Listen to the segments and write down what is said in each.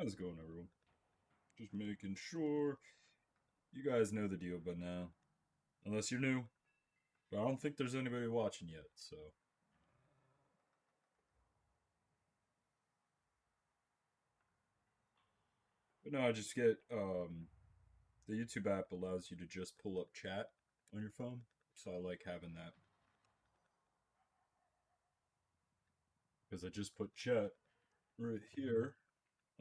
How's it going, everyone? Just making sure you guys know the deal by now. Unless you're new. But I don't think there's anybody watching yet, so. But no, I just get, the YouTube app allows you to just pull up chat on your phone. So I like having that. Because I just put chat right here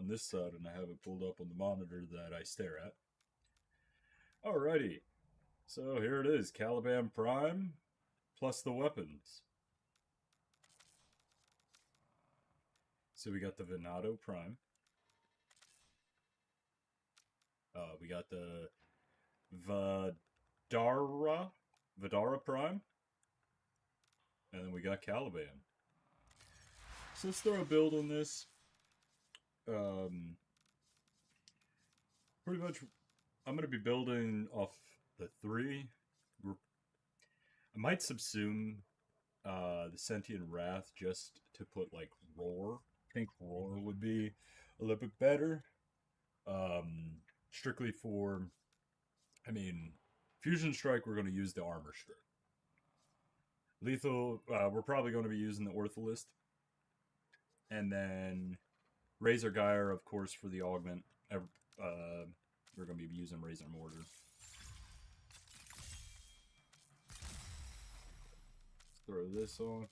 on this side and I have it pulled up on the monitor that I stare at. Alrighty. So here it is, Caliban Prime plus the weapons. So we got the Venado Prime. We got the Vidara Prime. And then we got Caliban. So let's throw a build on this. Pretty much, I'm going to be building off the 3. I might subsume the Sentient Wrath just to put like Roar. I think Roar would be a little bit better. Strictly for, Fusion Strike, we're going to use the Armor Strike. Lethal, we're probably going to be using the Ortholist. And then Razor Gyre, of course, for the augment. We're going to be using Razor Mortar. Let's throw this on.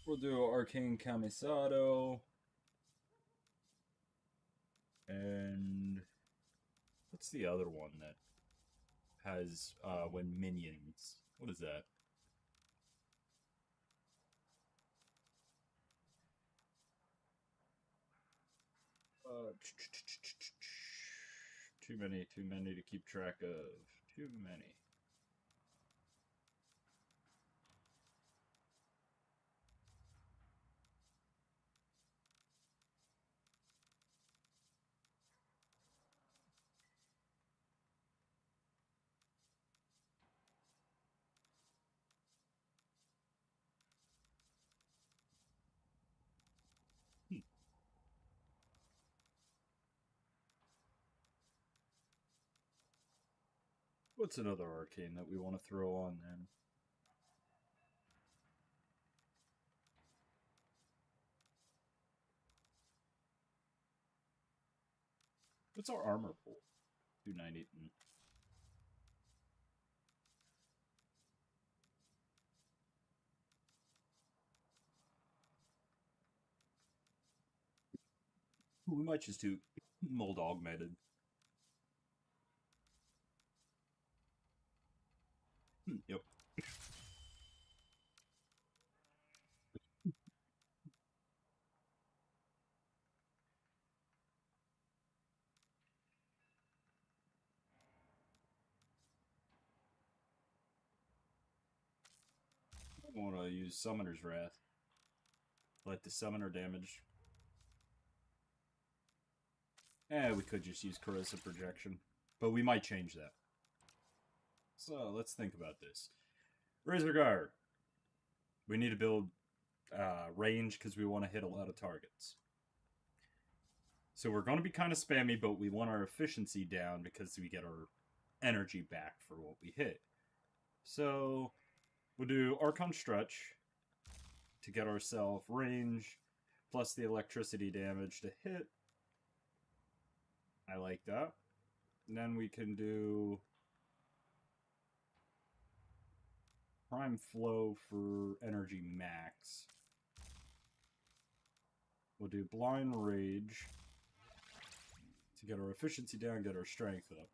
We'll do Arcane Camisado. And what's the other one that has when minions? What is that? Too many to keep track of. Too many. What's another arcane that we want to throw on then? What's our armor pool? 290. We might just do mold augmented. Yep. I want to use Summoner's Wrath. Let the summoner damage. We could just use Corrosive Projection. But we might change that. So, let's think about this. Razor Guard. We need to build range because we want to hit a lot of targets. So we're going to be kind of spammy, but we want our efficiency down because we get our energy back for what we hit. So we'll do Archon Stretch to get ourselves range, plus the electricity damage to hit. I like that. And then we can do Prime Flow for energy max. We'll do Blind Rage to get our efficiency down, get our strength up.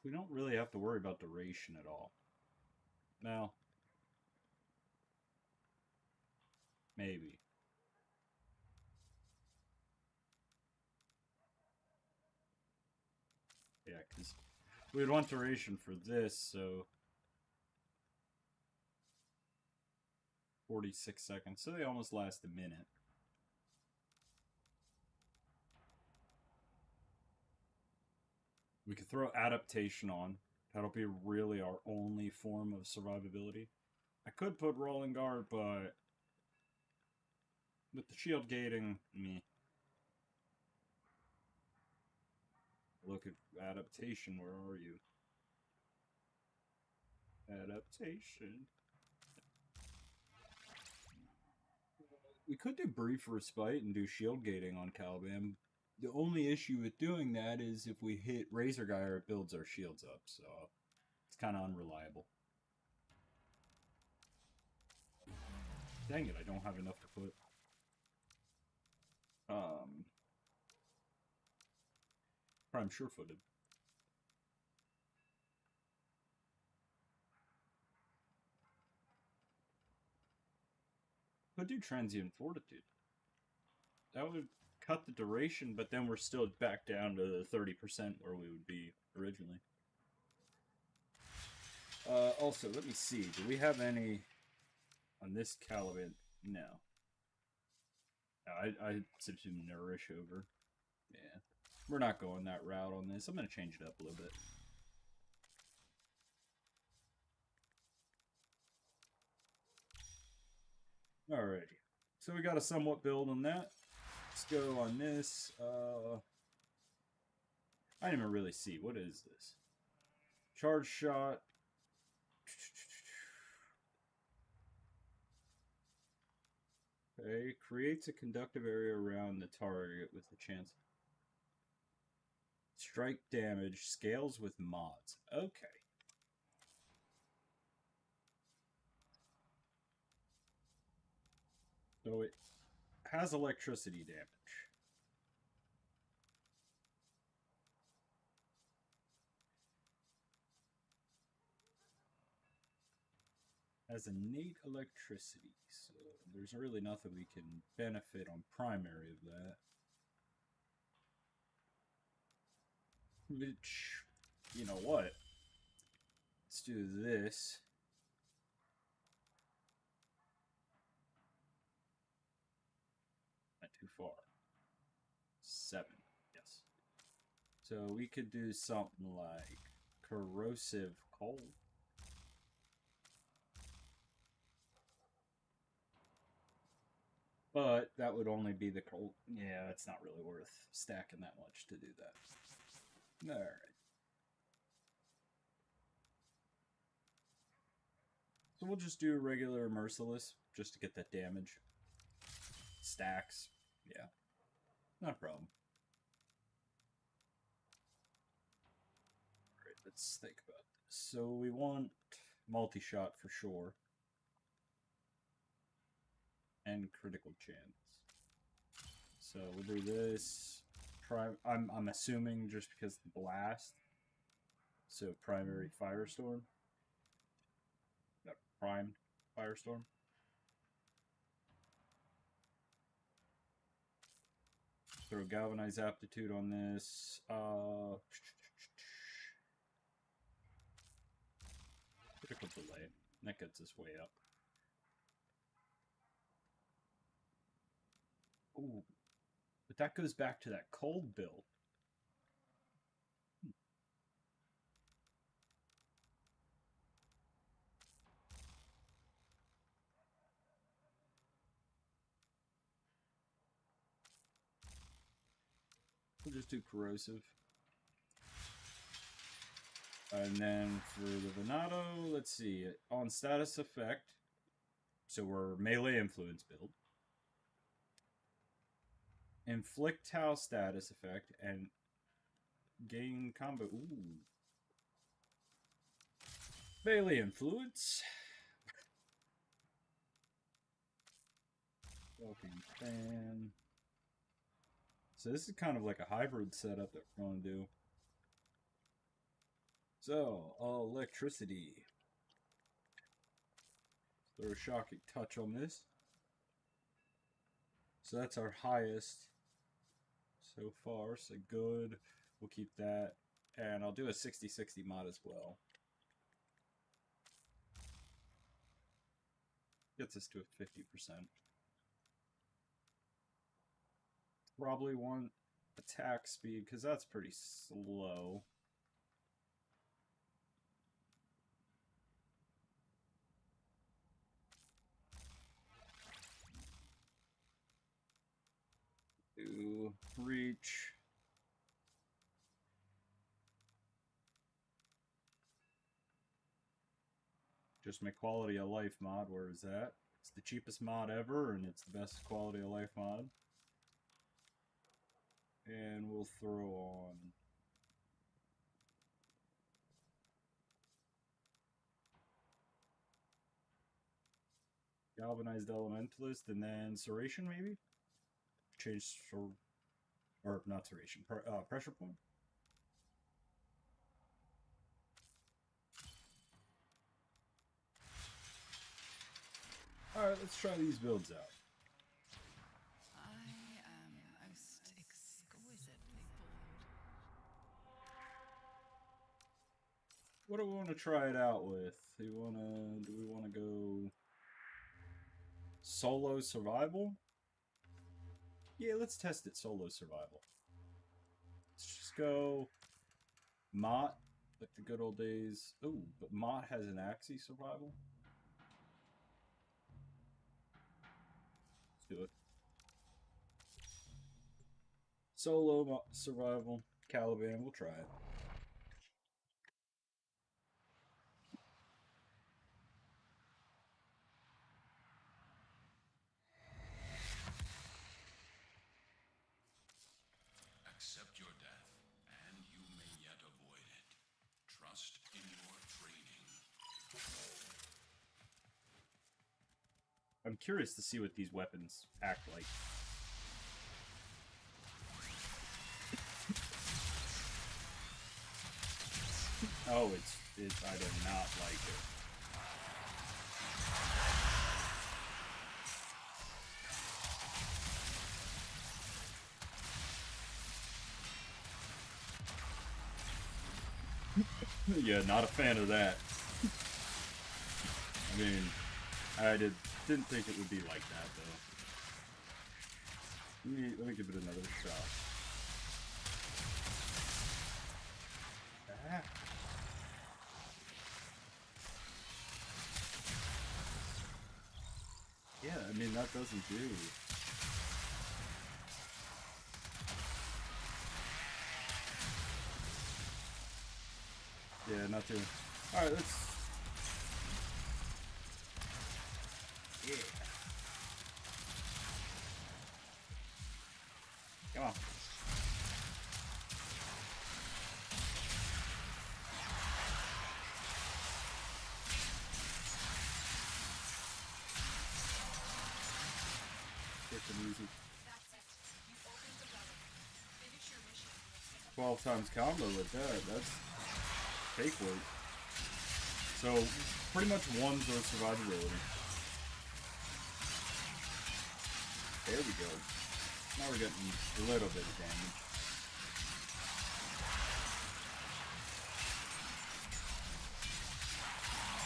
We don't really have to worry about duration at all. Now, maybe. Yeah, because we'd want duration for this, so 46 seconds, so they almost last a minute. We could throw adaptation on. That'll be really our only form of survivability. I could put rolling guard, but with the shield gating, me. Look at adaptation. Where are you? Adaptation. We could do brief respite and do shield gating on Caliban. The only issue with doing that is if we hit Razor Gyre, it builds our shields up, so it's kind of unreliable. Dang it, I don't have enough to put. Prime sure-footed. Could do transient fortitude. That would cut the duration, but then we're still back down to the 30% where we would be originally. Also, let me see. Do we have any on this Caliban? No. I subsume nourish over. Yeah. We're not going that route on this. I'm going to change it up a little bit. Alrighty. So we got a somewhat build on that. Let's go on this. I didn't even really see. What is this? Charge shot. Okay. Creates a conductive area around the target with a chance. Strike damage. Scales with mods. Okay. So it has electricity damage. Has innate electricity, so there's really nothing we can benefit on primary of that. Which, you know what? Let's do this. Not too far. 7, yes. So we could do something like corrosive cold. But that would only be the cold. Yeah, it's not really worth stacking that much to do that. Alright. So we'll just do regular merciless just to get that damage. Stacks. Yeah. Not a problem. Alright, let's think about this. So we want multi-shot for sure. And critical chance. So we'll do this. I'm assuming just because the blast. So primary firestorm. No, prime firestorm. Throw galvanized aptitude on this. Critical delay. That gets us way up. Ooh. But that goes back to that cold build. We'll just do corrosive. And then for the Venato, let's see. On status effect, so we're melee influence build. Inflict Tau status effect and gain combo. Ooh. Melee influence. Walking fan. So this is kind of like a hybrid setup that we're going to do. So, electricity. Throw a shocking touch on this. So that's our highest so far, so good. We'll keep that. And I'll do a 60-60 mod as well. Gets us to a 50%. Probably want attack speed, because that's pretty slow. Do reach. Just my quality of life mod, where is that? It's the cheapest mod ever, and it's the best quality of life mod. And we'll throw on... Galvanized Elementalist, and then Serration, maybe? Change... Or, not Serration, Pressure Point? Alright, let's try these builds out. I am most exquisitely bored. What do we want to try it out with? Do we wanna go solo survival? Yeah, let's test it solo survival. Let's just go Mott, like the good old days. Ooh, but Mott has an Axie survival. Let's do it. Solo survival, Caliban, we'll try it. Accept your death, and you may yet avoid it. Trust in your training. I'm curious to see what these weapons act like. Oh, I do not like it. Yeah, not a fan of that. I mean, I didn't think it would be like that though. Let me give it another shot. Ah. Yeah, I mean that doesn't do. Yeah, not doing. Alright, let's... Yeah. Come on. Freaking easy. 12 times combo with that. That's fake weight. So, pretty much one's our survivability. There we go. Now we're getting a little bit of damage.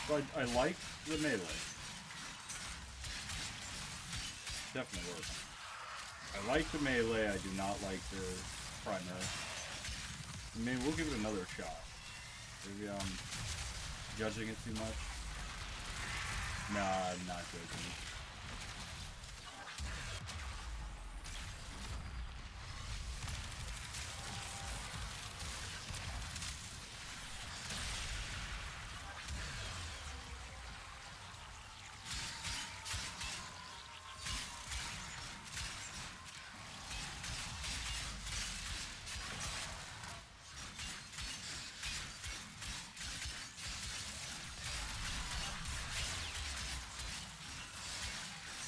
So I like the melee. Definitely works. I like the melee, I do not like the primary. I mean, we'll give it another shot. Maybe I'm judging it too much. Nah, I'm not judging it.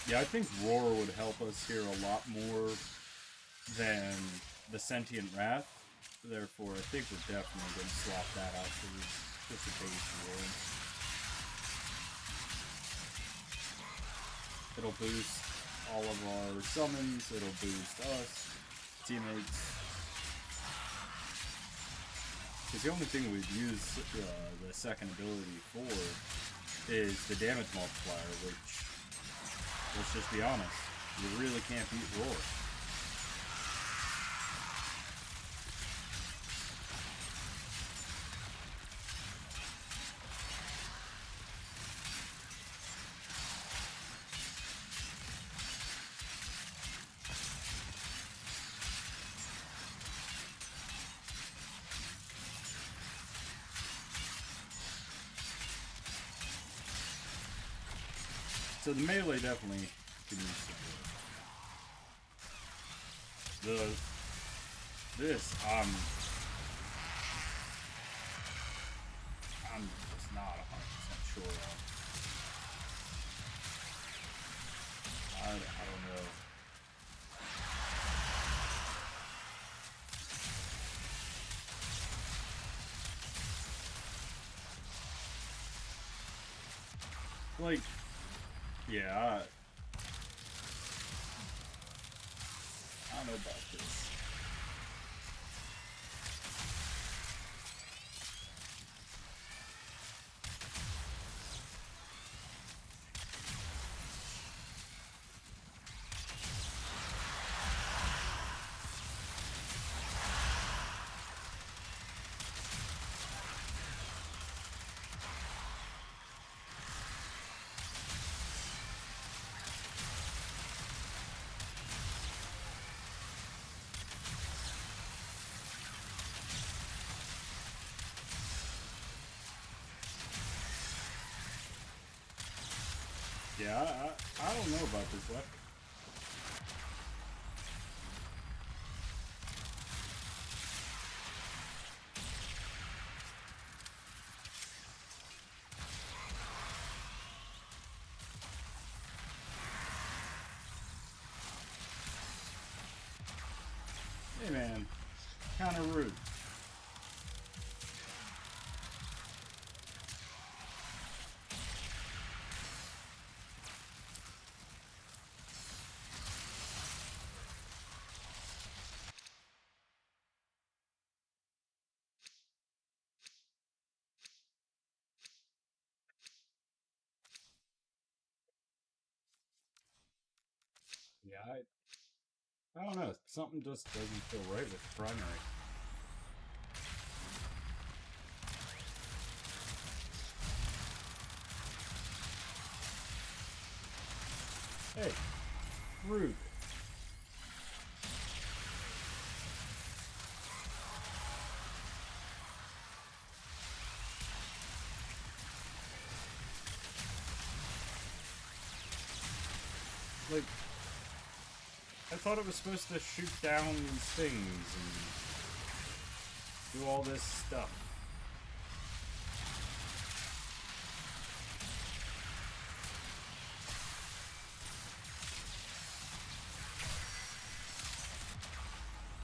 Yeah, I think Roar would help us here a lot more than the Sentient Wrath. Therefore, I think we're definitely going to swap that out for just a base Roar. It'll boost all of our summons, it'll boost us, teammates. Because the only thing we'd use the second ability for is the damage multiplier, which Let's just be honest. You really can't beat Roar. So the melee definitely can use some work. This, I'm just not 100% sure on. I don't know. Like, yeah, I don't know about this. Yeah, I don't know about this weapon. Hey man, kinda rude. Yeah, I don't know. Something just doesn't feel right with the primary. Hey, rude. Like, I thought it was supposed to shoot down these things and do all this stuff.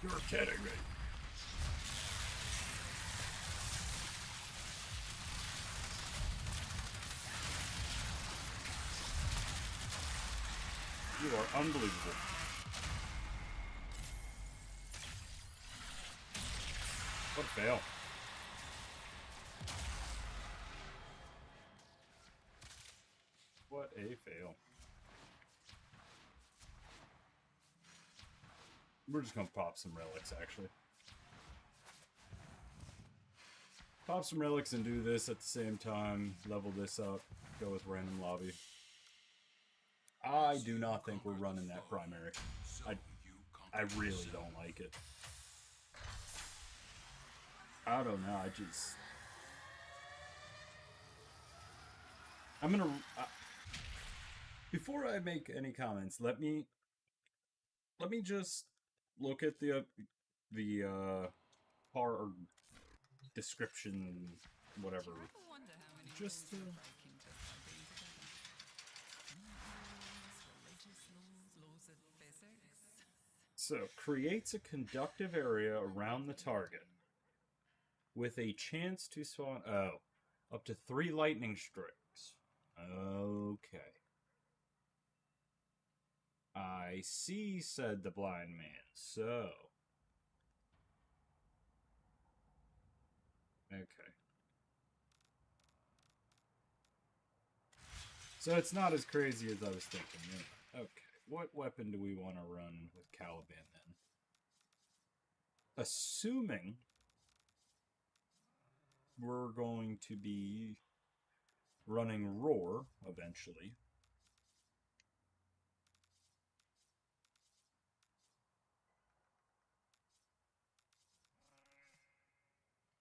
You're kidding me. You are unbelievable. What a fail. What a fail. We're just gonna pop some relics, actually. Pop some relics and do this at the same time. Level this up. Go with random lobby. I do not think we're running that primary. I really don't like it. I don't know, I'm gonna... before I make any comments, let me just look at the par or description, whatever. Just to... So, creates a conductive area around the target with a chance to spawn... oh, up to 3 lightning strikes. Okay. I see, said the blind man. So... okay. So it's not as crazy as I was thinking. Yeah. Okay, what weapon do we want to run with Caliban then? Assuming we're going to be running Roar eventually.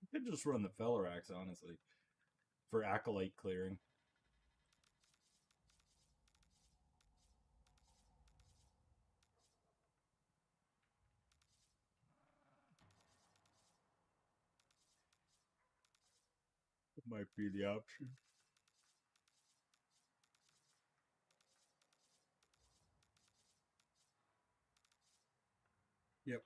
I could just run the Feller Axe, honestly, for Acolyte clearing. Might be the option. Yep.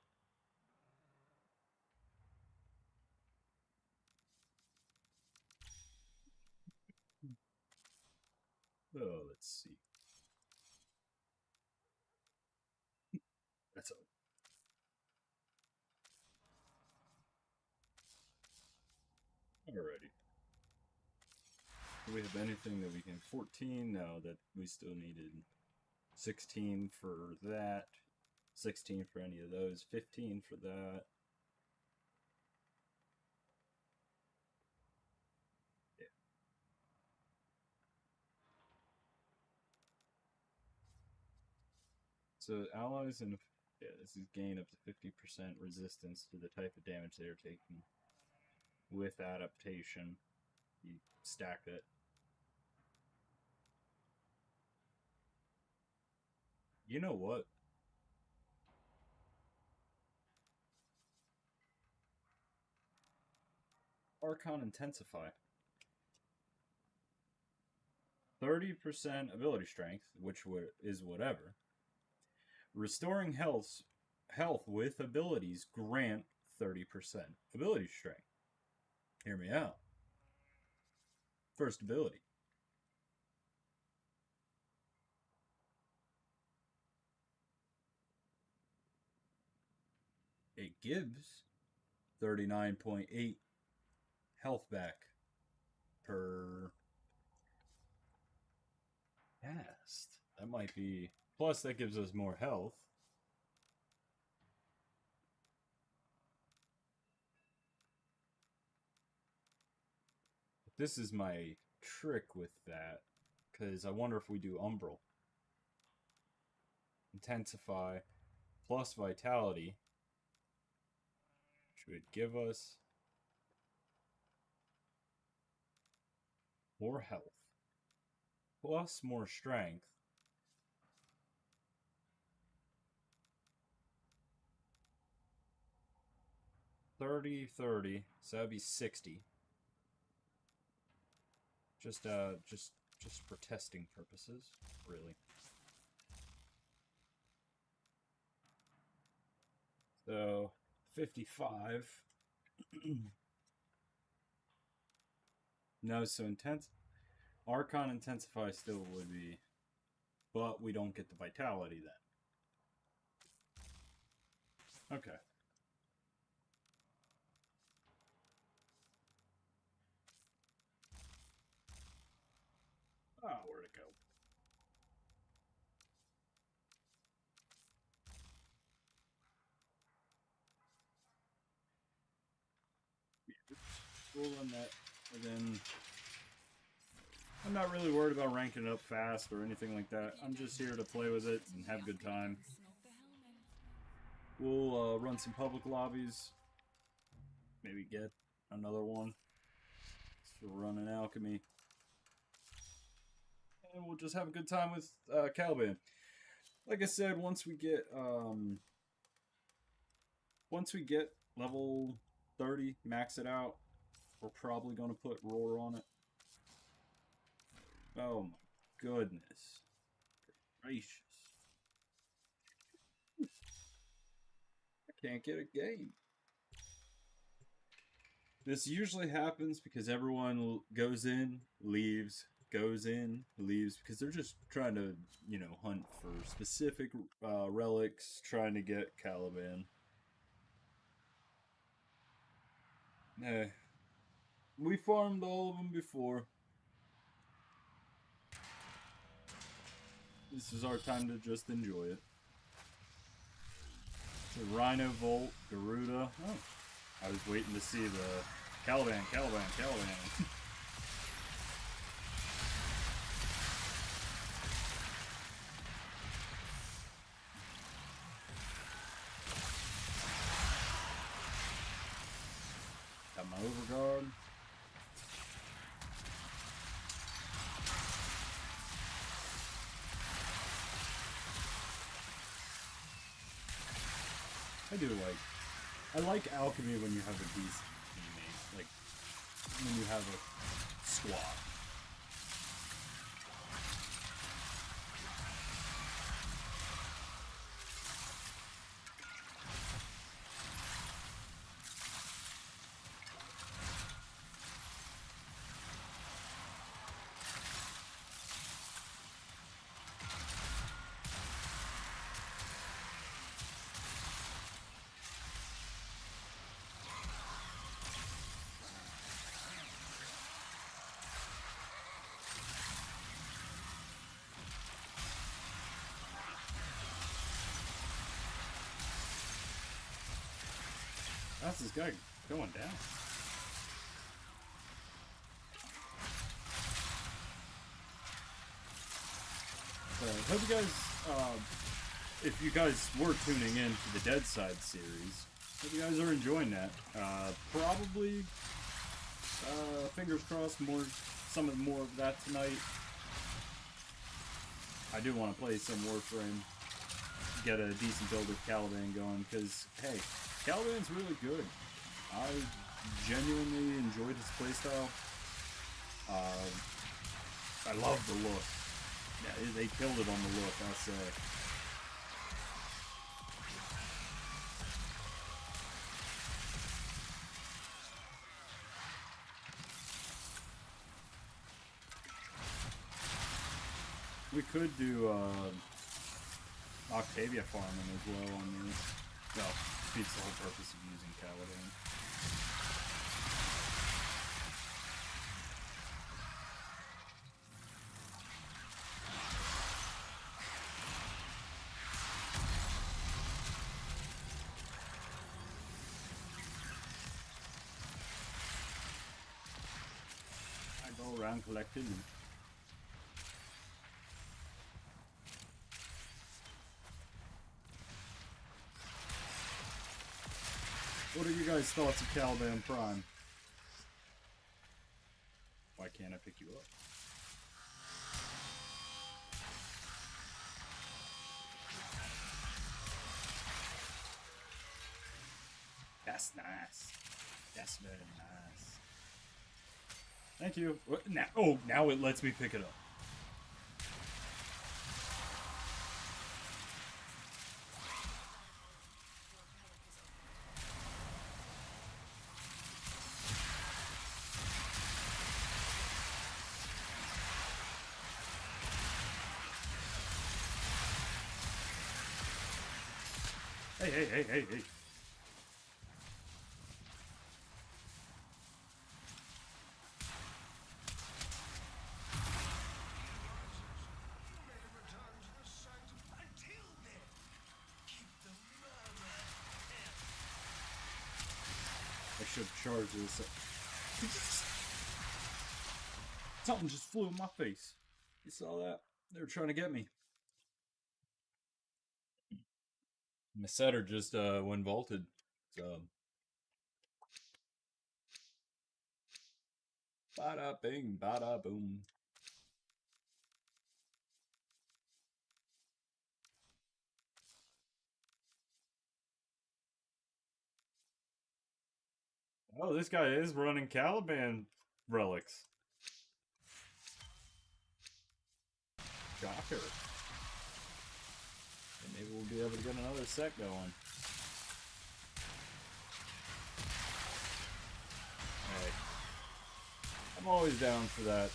Oh, let's see. That's all. Alrighty. Do we have anything that we can... 14? No, that we still needed 16 for that. 16 for any of those. 15 for that. Yeah. So allies and... Yeah, this is gain up to 50% resistance to the type of damage they are taking. With adaptation. You stack it. You know what? Archon Intensify. 30% ability strength, which is whatever. Restoring health with abilities grant 30% ability strength. Hear me out. First ability. It gives 39.8 health back per cast. That might be... Plus, that gives us more health. This is my trick with that, because I wonder if we do Umbral. Intensify plus Vitality, which would give us more health plus more strength. $30, $30, so that'd be 60. Just for testing purposes, really. So 55. No, so Archon Intensify still would be, but we don't get the Vitality then. Okay. Ah, where'd it go? We'll run that, and then I'm not really worried about ranking it up fast or anything like that. I'm just here to play with it and have a good time. We'll run some public lobbies. Maybe get another one. So run an alchemy. And we'll just have a good time with Caliban. Like I said, once we get level 30, max it out, we're probably going to put Roar on it. Oh my goodness. Gracious. I can't get a game. This usually happens because everyone goes in, leaves, goes in, leaves, because they're just trying to, you know, hunt for specific relics, trying to get Caliban. We farmed all of them before. This is our time to just enjoy it. So Rhino, Volt, Garuda. Oh, I was waiting to see the Caliban. Got my Overguard. I like alchemy when you have a decent teammate, like when you have a squad. How's this guy going down? Hope you guys, if you guys were tuning in to the Dead Side series, hope you guys are enjoying that. Probably, fingers crossed, more of that tonight. I do want to play some Warframe, get a decent build of Caliban going, because, hey, Caliban's really good. I genuinely enjoyed his playstyle. I love the look. Yeah, they killed it on the look, I'll say. We could do Octavia farming as well on these. Well, defeats the whole purpose of using Caliban. I go around collecting. What are you guys' thoughts of Caliban Prime? Why can't I pick you up? That's nice. That's very nice. Thank you. What, now, oh, now it lets me pick it up. Hey. I should charge this. Something just flew in my face. You saw that? They were trying to get me. My setter just went vaulted. So bada bing, bada boom. Oh, this guy is running Caliban relics. Shocker. And maybe we'll be able to get another set going. Hey. I'm always down for that.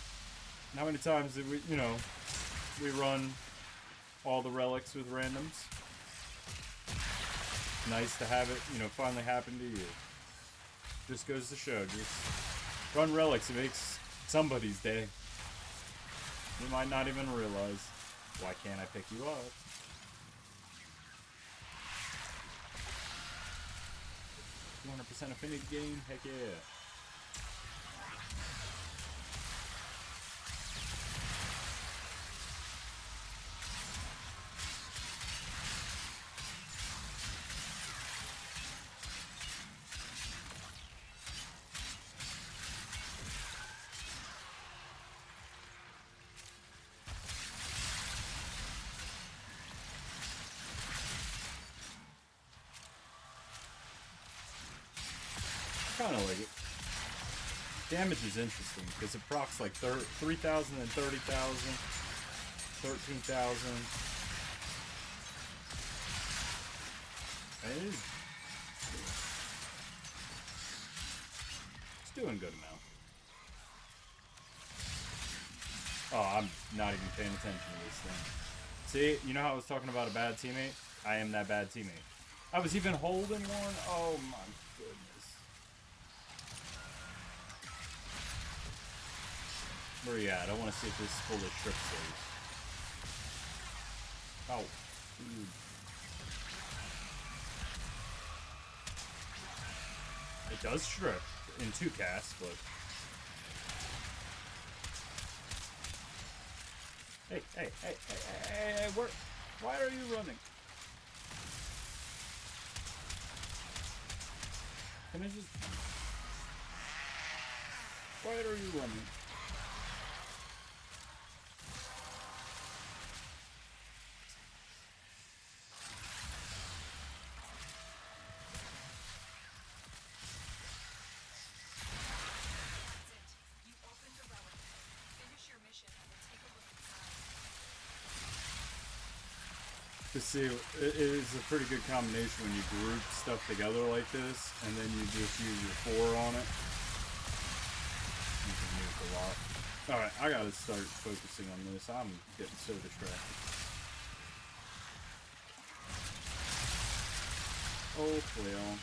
How many times did we, we run all the relics with randoms? Nice to have it, finally happen to you. Just goes to show, just run relics, it makes somebody's day. You might not even realize. Why can't I pick you up? %100% affinity gain? Heck yeah. Kind of like it. Damage is interesting because it procs like 3,000 and 30,000, 13,000. It is. It's doing good amount. Oh, I'm not even paying attention to this thing. See, you know how I was talking about a bad teammate? I am that bad teammate. I was even holding one. Oh my goodness. Where are you at? I want to see if this is full of strip saves. Oh, dude. It does strip in 2 casts, but... Hey, why are you running? Can I just... Why are you running? To see, it is a pretty good combination when you group stuff together like this, and then you just use your 4 on it. You can use a lot. Alright, I gotta start focusing on this. I'm getting so distracted. Oh, well.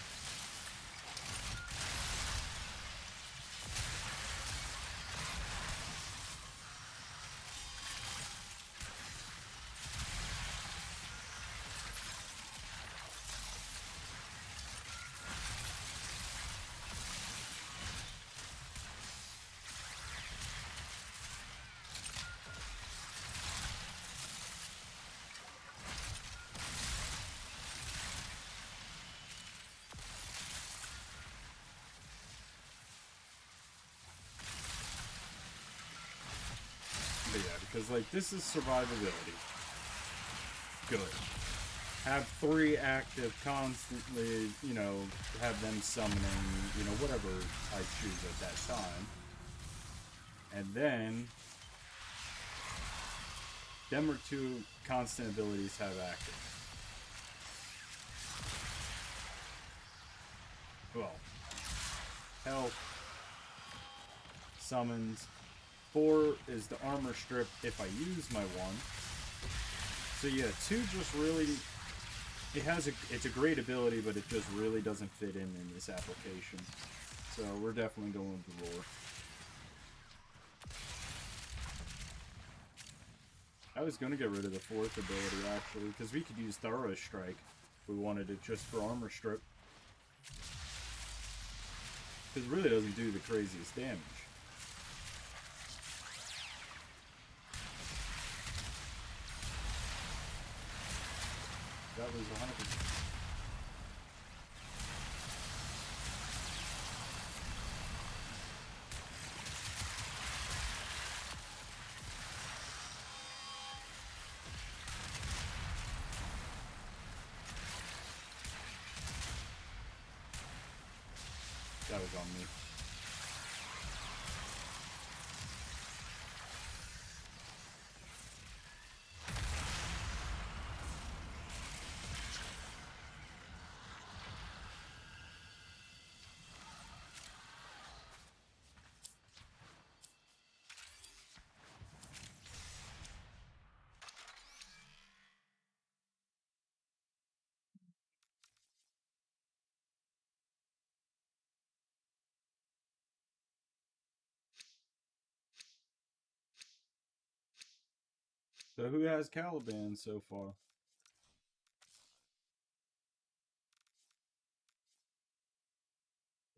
But yeah, because like this is survivability. Good. Have 3 active constantly, you know, have them summoning, you know, whatever I choose at that time. And then them are 2 constant abilities have active. Well, health, summons. 4 is the armor strip if I use my 1. So yeah, 2 just really, it's a great ability, but it just really doesn't fit in this application. So we're definitely going with the Roar. I was going to get rid of the 4th ability actually, because we could use Thorough Strike if we wanted it just for armor strip. Because it really doesn't do the craziest damage. That was 100%. That was on me. So who has Caliban so far?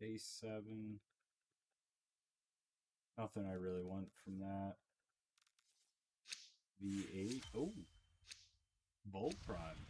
A7. Nothing I really want from that. V8. Oh. Bolt Prime.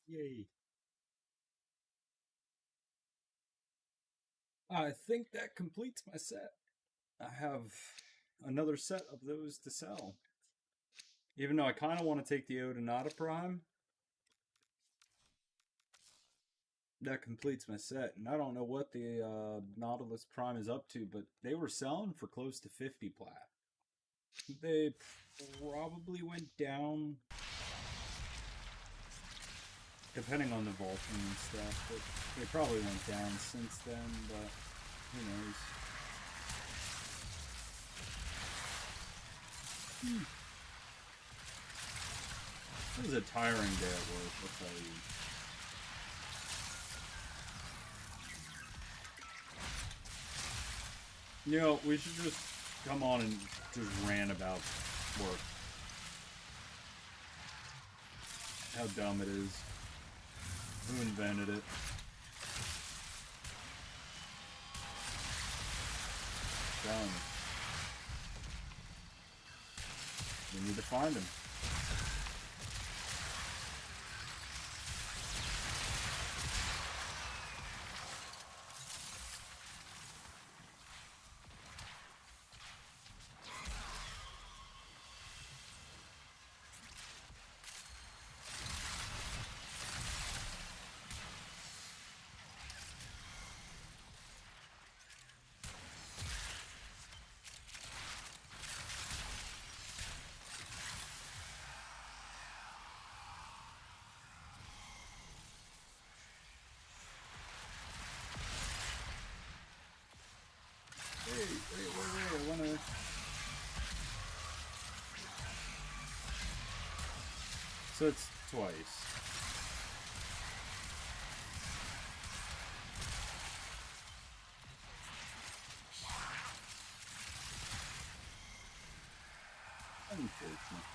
Yay. I think that completes my set. I have another set of those to sell. Even though I kind of want to take the Odinata Prime, that completes my set. And I don't know what the Nautilus Prime is up to, but they were selling for close to 50 plat. They probably went down, depending on the vaulting and stuff, but they probably went down since then, but who knows. It was a tiring day at work, I'll tell you. You know, we should just come on and just rant about work. How dumb it is. Who invented it? Dumb. We need to find him. Wait, I wanna... So it's twice. Unfortunate.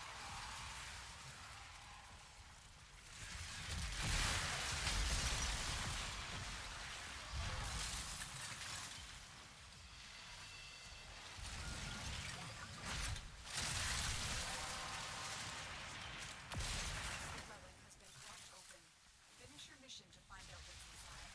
Relic has been cracked open. Finish your mission to find out what's inside.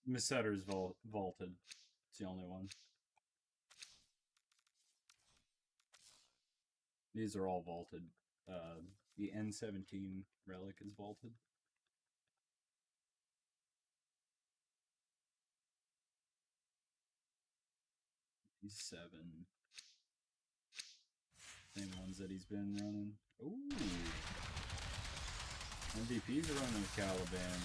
Miss Setter's vaulted. It's the only one. These are all vaulted. The N17 relic is vaulted. These 7. Same ones that he's been running. Ooh. MVPs are running with Caliban.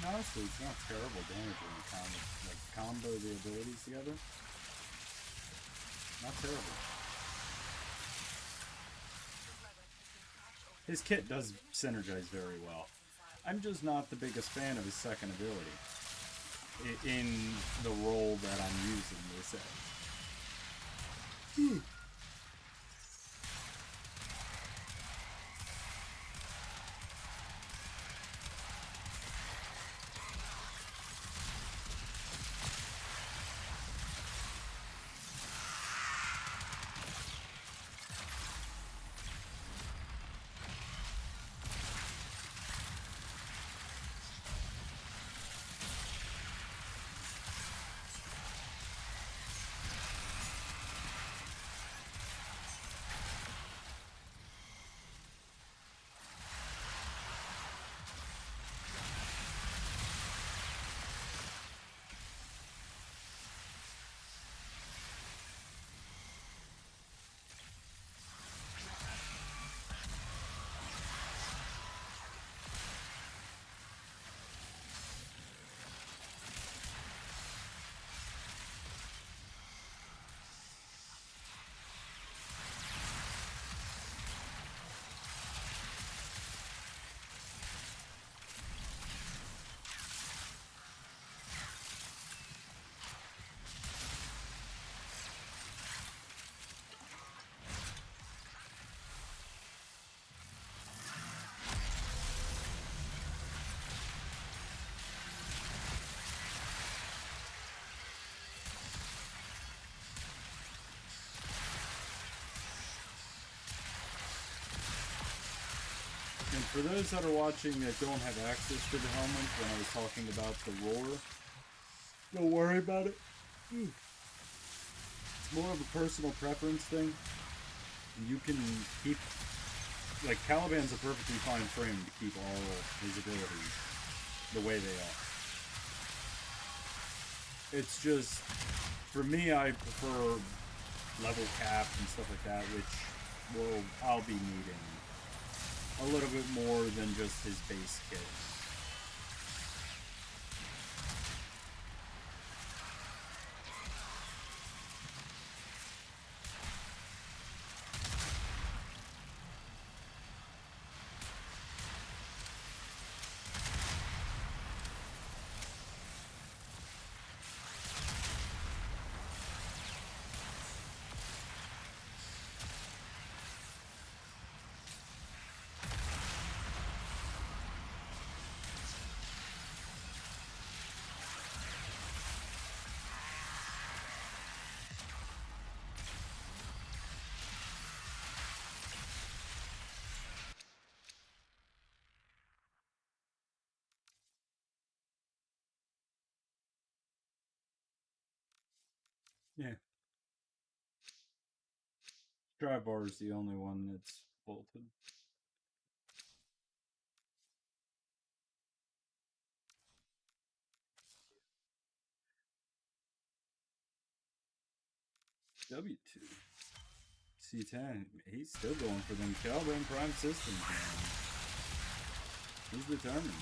honestly, it's not terrible damage when you combo the abilities together. Not terrible. His kit does synergize very well. I'm just not the biggest fan of his second ability in the role that I'm using this as. And for those that are watching that don't have access to the helmet, when I was talking about the roar, don't worry about it. It's more of a personal preference thing. You can keep... Like, Caliban's a perfectly fine frame to keep all his abilities the way they are. It's just... For me, I prefer level cap and stuff like that, which I'll be needing a little bit more than just his base kit. Yeah. Drive bar is the only one that's bolted. W2. C10. He's still going for them Caliban Prime systems, man. He's determined.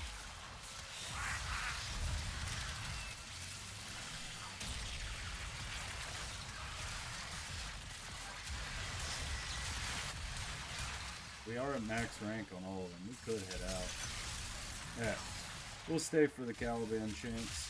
We are at max rank on all of them. We could head out. Yeah. We'll stay for the Caliban chance.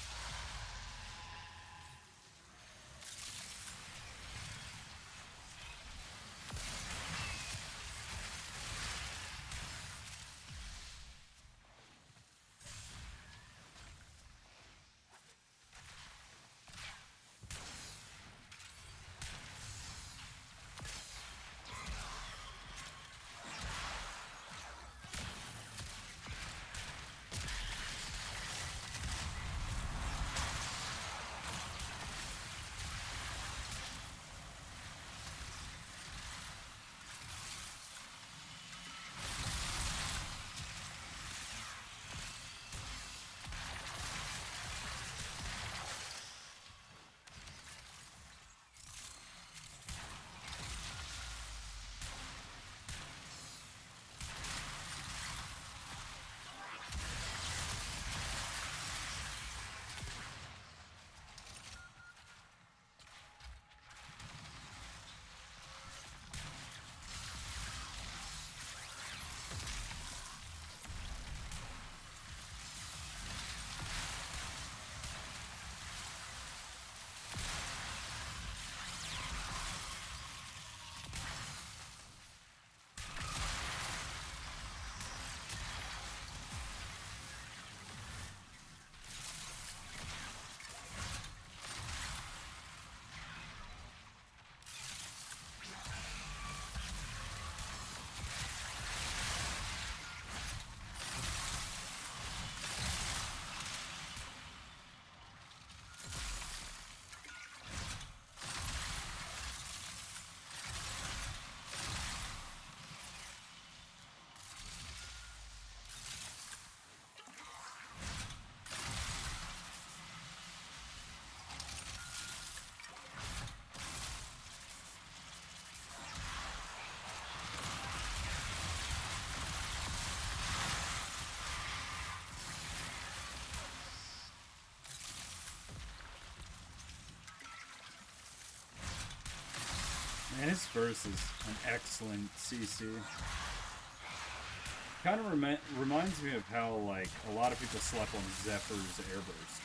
burst is an excellent CC. Kind of reminds me of how, like, a lot of people slept on Zephyr's airburst.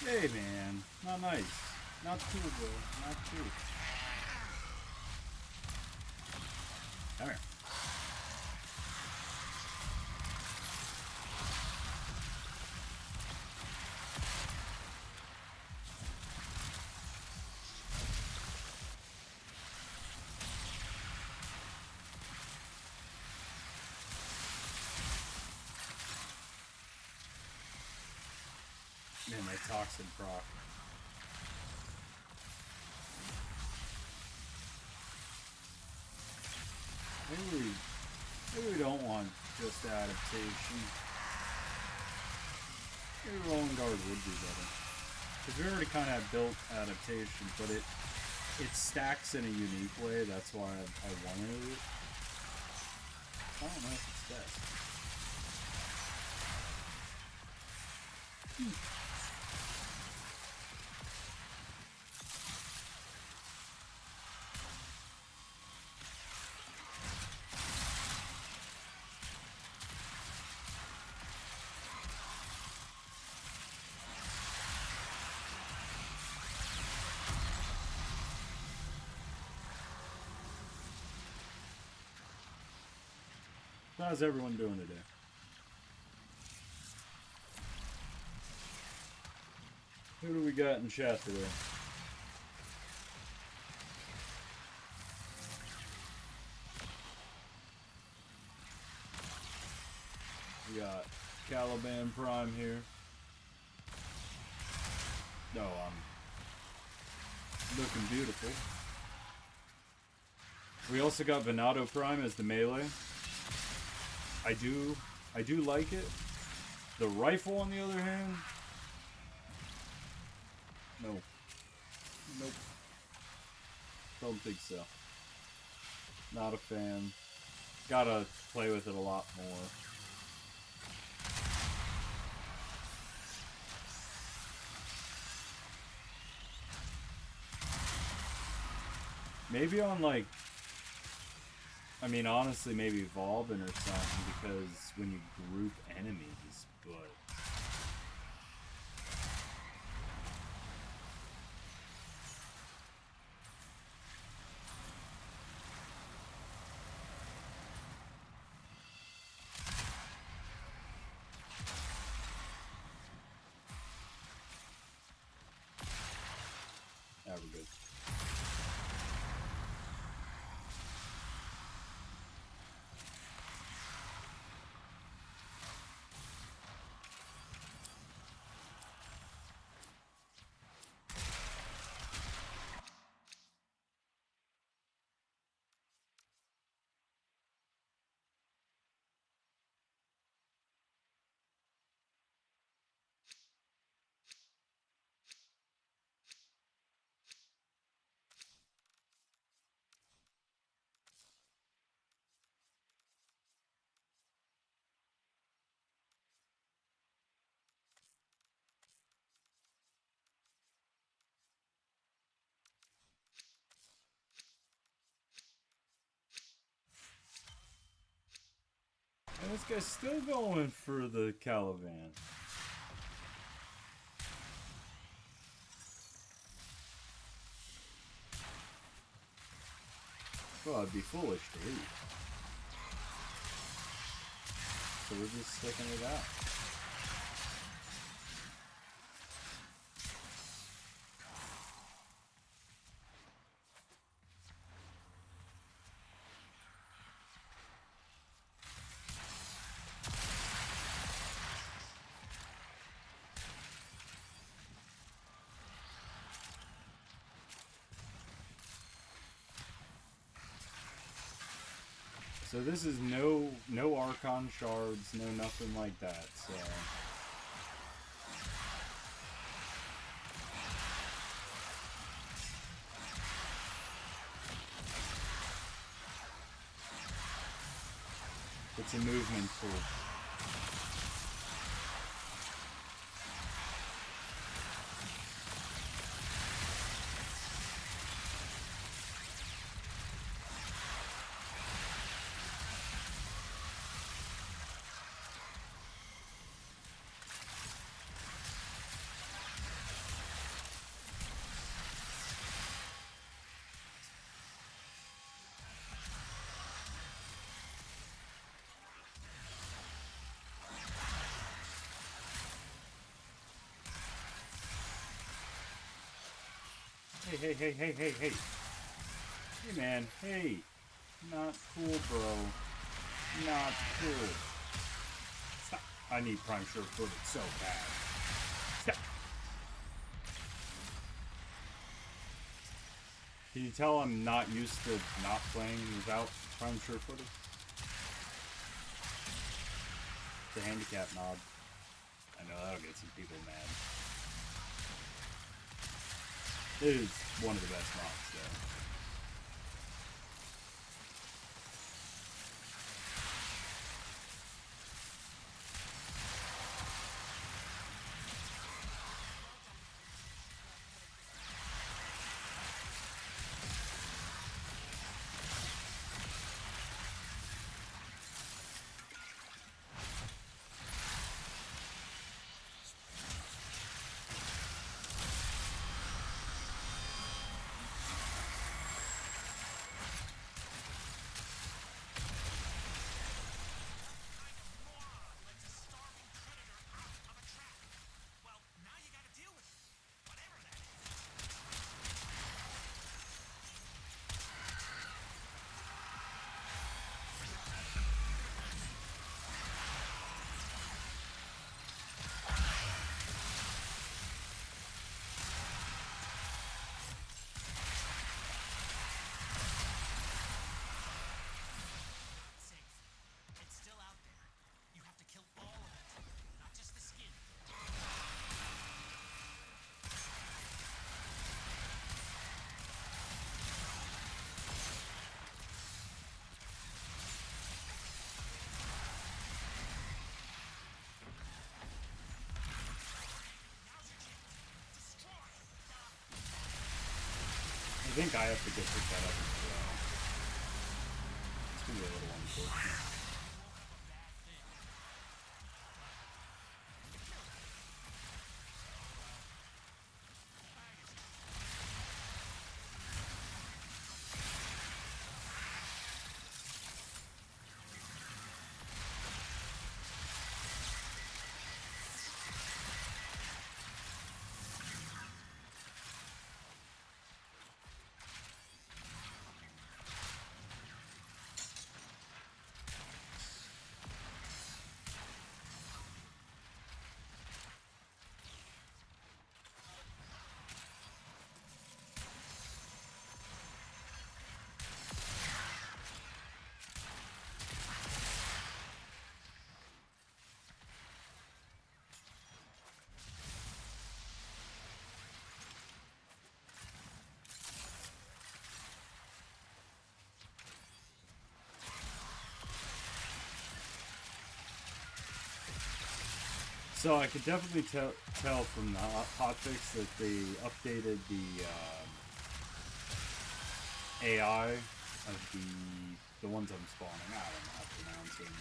Hey man, not nice. Not cool, bro. Not cool. Come here. Man, my toxin proc. Maybe we don't want just adaptation. Maybe Rolling Guard would be better. Because we already kind of have built adaptation, but it stacks in a unique way. That's why I wanted it. I don't know if it's best. How's everyone doing today? Who do we got in chat today? We got Caliban Prime here. No, I'm looking beautiful. We also got Venato Prime as the melee. I do like it. The rifle, on the other hand, no. Nope. Don't think so. Not a fan. Gotta play with it a lot more. Maybe on, like, I mean, honestly, maybe evolving or something, because when you group enemies, but... Yeah, we're good. And this guy's still going for the Caliban. Well, I'd be foolish to leave. So we're just sticking it out. So this is no Archon shards, no nothing like that, so... It's a movement tool. Hey. Hey, man. Hey. Not cool, bro. Not cool. Stop. I need prime sure-footed so bad. Stop. Can you tell I'm not used to not playing without prime sure-footed? It's a handicap knob. I know that'll get some people mad. It is one of the best mobs, though. I think I have to get picked that up as well. It's gonna be a little unfortunate. So I could definitely tell from the hotfix that they updated the AI of the ones I'm spawning. I don't know how to pronounce them.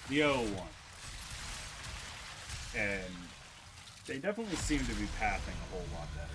The O one. And they definitely seem to be pathing a whole lot better.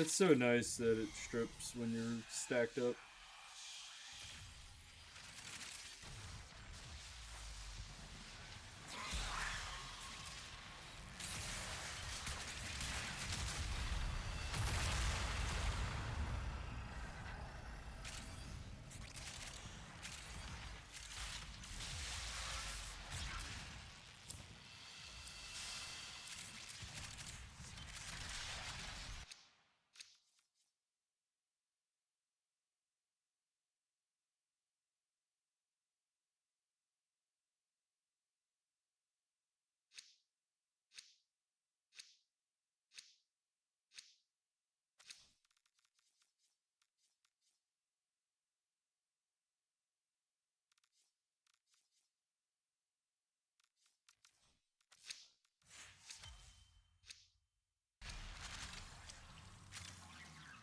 It's so nice that it strips when you're stacked up.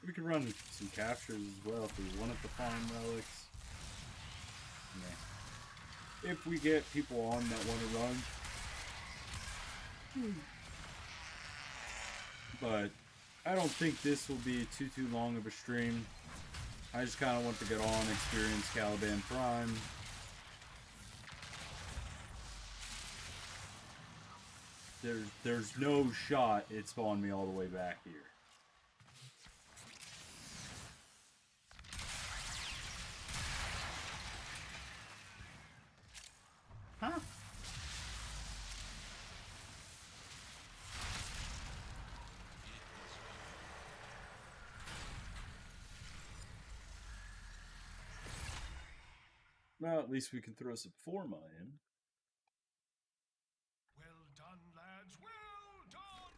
We could run some captures as well if we wanted to find relics. Nah. If we get people on that want to run. But I don't think this will be too long of a stream. I just kind of want to get on, experience Caliban Prime. There's no shot it spawned me all the way back here. Huh? Well, at least we can throw some forma in. Well done, lads, well done!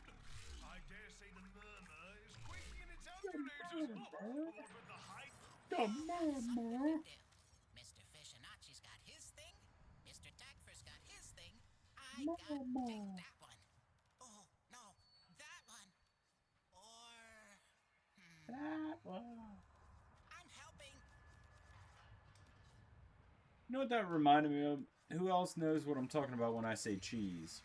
I dare say the murmur is quaking in its alveolators. All but the hype. Mama. Mr. Fishinacci's got his thing. Mr. Tagfer's got his thing. I got take that one. Oh, no, that one. Or... That one. I'm helping. You know what that reminded me of? Who else knows what I'm talking about when I say cheese?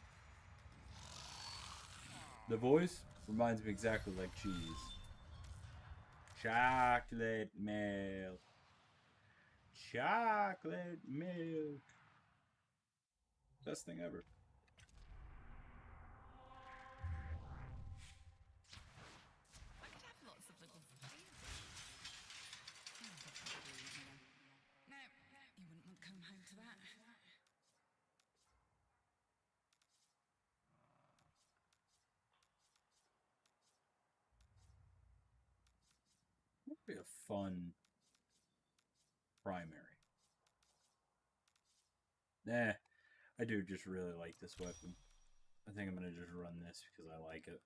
The voice reminds me exactly like cheese. Chocolate milk. Chocolate milk. Best thing ever. I could have lots of little flavors. No, you wouldn't want to come home to that. Would be a fun primary. Nah, I do just really like this weapon. I think I'm gonna just run this because I like it.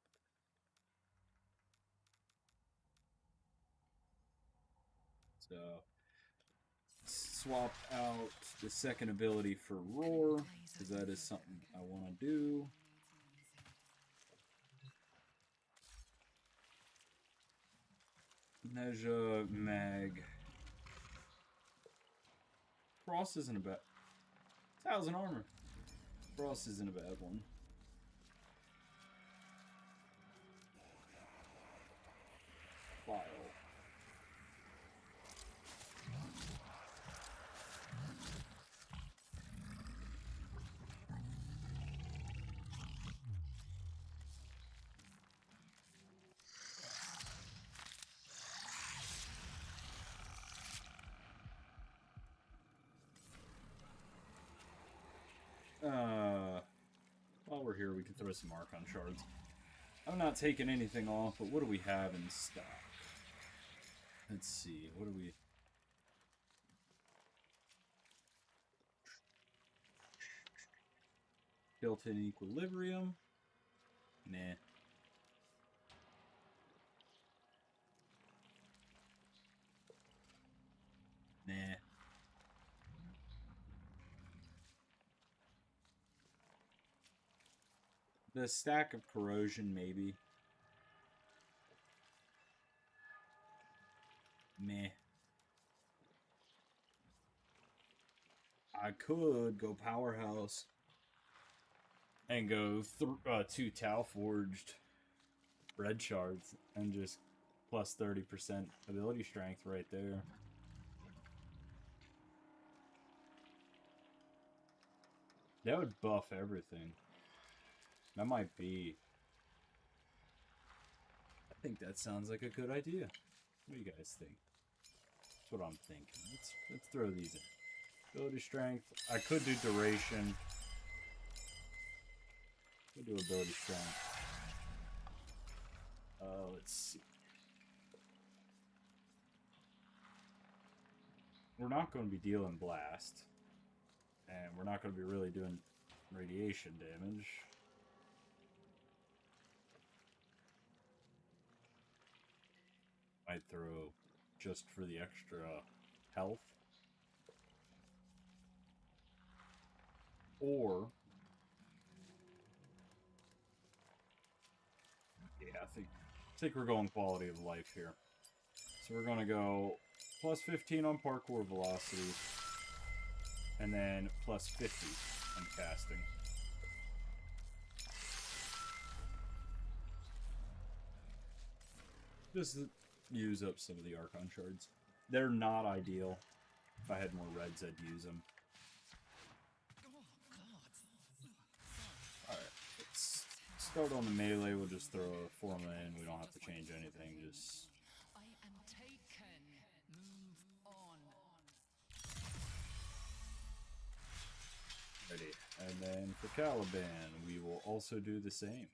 So, swap out the second ability for Roar, because that is something I want to do. Neja Mag. Frost isn't a bad... 1,000 armor. Frost isn't a bad one. File. While we're here, we can throw some Archon shards. I'm not taking anything off, but what do we have in stock? Let's see, what do we... Built-in equilibrium? Nah. Nah. The stack of corrosion, maybe. Meh. I could go powerhouse and go 2 Tau forged red shards and just plus 30% ability strength right there. That would buff everything. That might be... I think that sounds like a good idea. What do you guys think? That's what I'm thinking. Let's throw these in. Ability strength. I could do duration. Could do ability strength. Let's see. We're not going to be dealing blast. And we're not going to be really doing radiation damage. Might throw just for the extra health. Or... yeah, I think we're going quality of life here. So we're going to go plus 15 on parkour velocity. And then plus 50 on casting. Just to use up some of the Archon shards. They're not ideal. If I had more reds, I'd use them. Alright, let's start on the melee. We'll just throw a formula in. We don't have to change anything. Just... I am taken. Move on. ready. And then for Caliban, we will also do the same.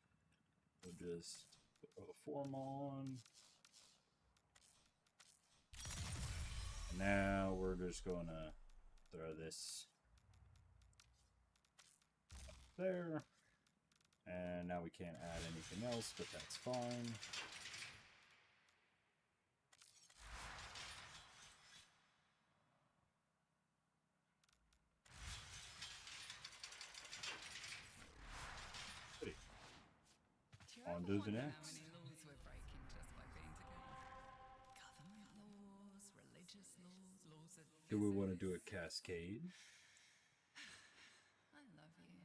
We'll just put a form on. And now we're just going to throw this up there. And now we can't add anything else, but that's fine. On to the next. How many laws we're breaking just by being together? Government laws, religious laws, laws of Do we want to physics. do a cascade? I love you.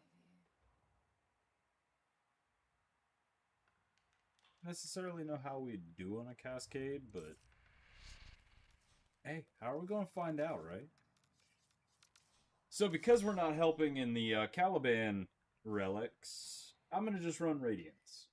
Necessarily know how we do on a cascade, but hey, how are we going to find out, right? So because we're not helping in the Caliban relics, I'm going to just run Radiance.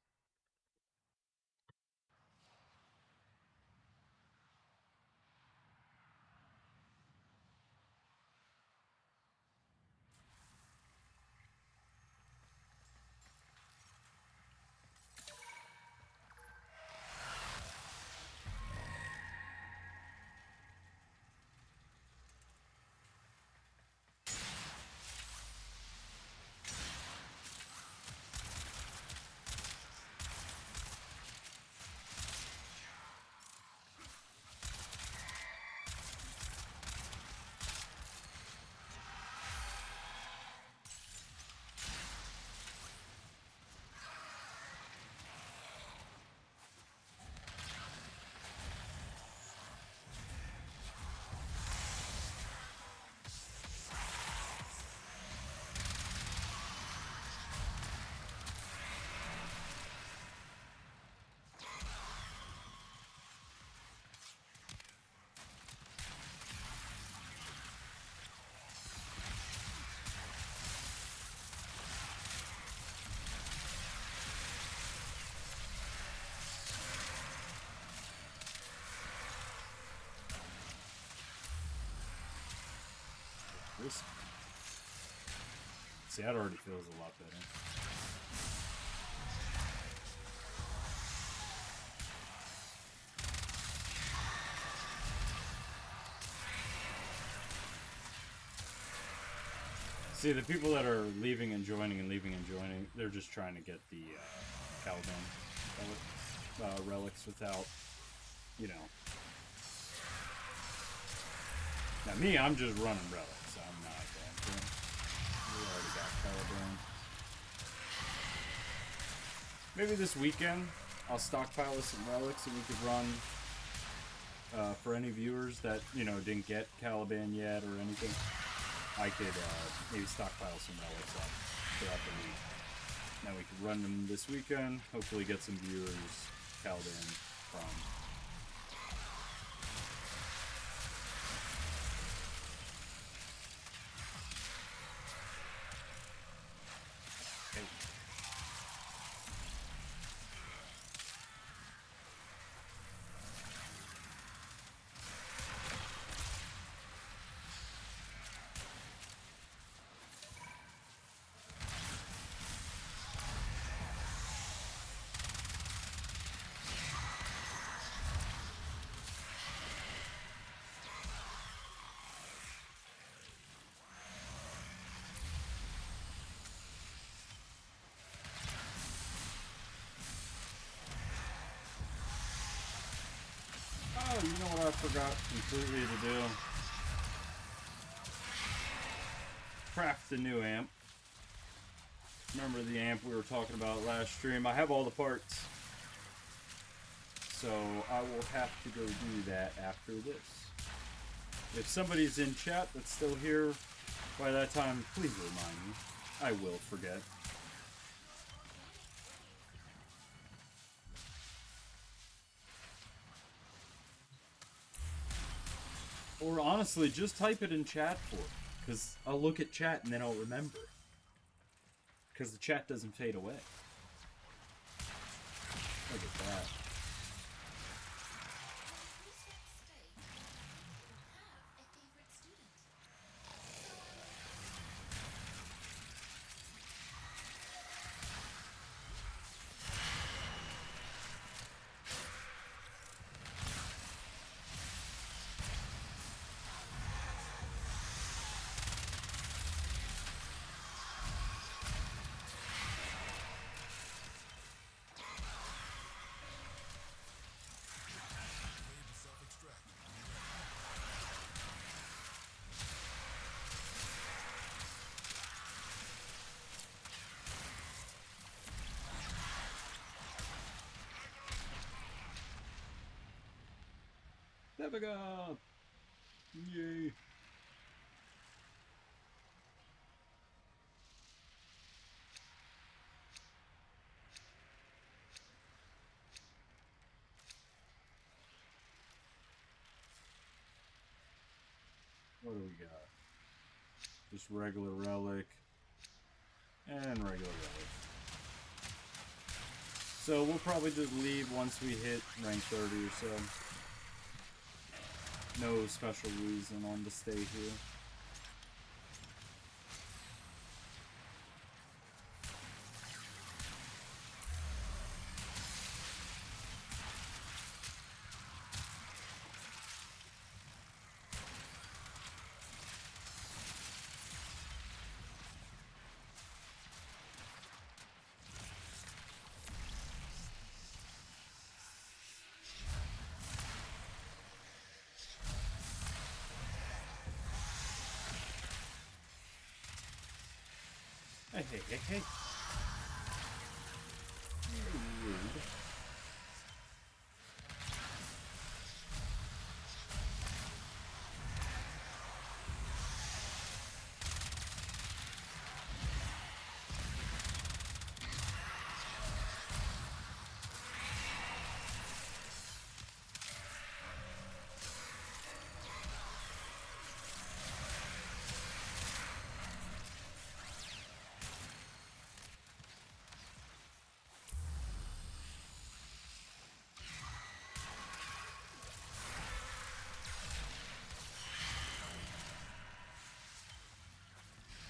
This... see, that already feels a lot better. See, the people that are leaving and joining, they're just trying to get the Caliban relics without, you know. Now me, I'm just running relics. I'm not going for them. We already got Caliban. Maybe this weekend I'll stockpile some relics and we could run for any viewers that, you know, didn't get Caliban yet or anything. I could maybe stockpile some relics up throughout the week. Now we could run them this weekend. Hopefully get some viewers Caliban from you know what I forgot completely to do? Craft the new amp. Remember the amp we were talking about last stream? I have all the parts. So I will have to go do that after this. If somebody's in chat that's still here by that time, please remind me. I will forget. Or honestly, just type it in chat for it. Because I'll look at chat and then I'll remember. Because the chat doesn't fade away. Look at that. There we go! Yay! What do we got? Just regular relic. And regular relic. So we'll probably just leave once we hit rank 30 or so. No special reason on to stay here. Hey. Rude.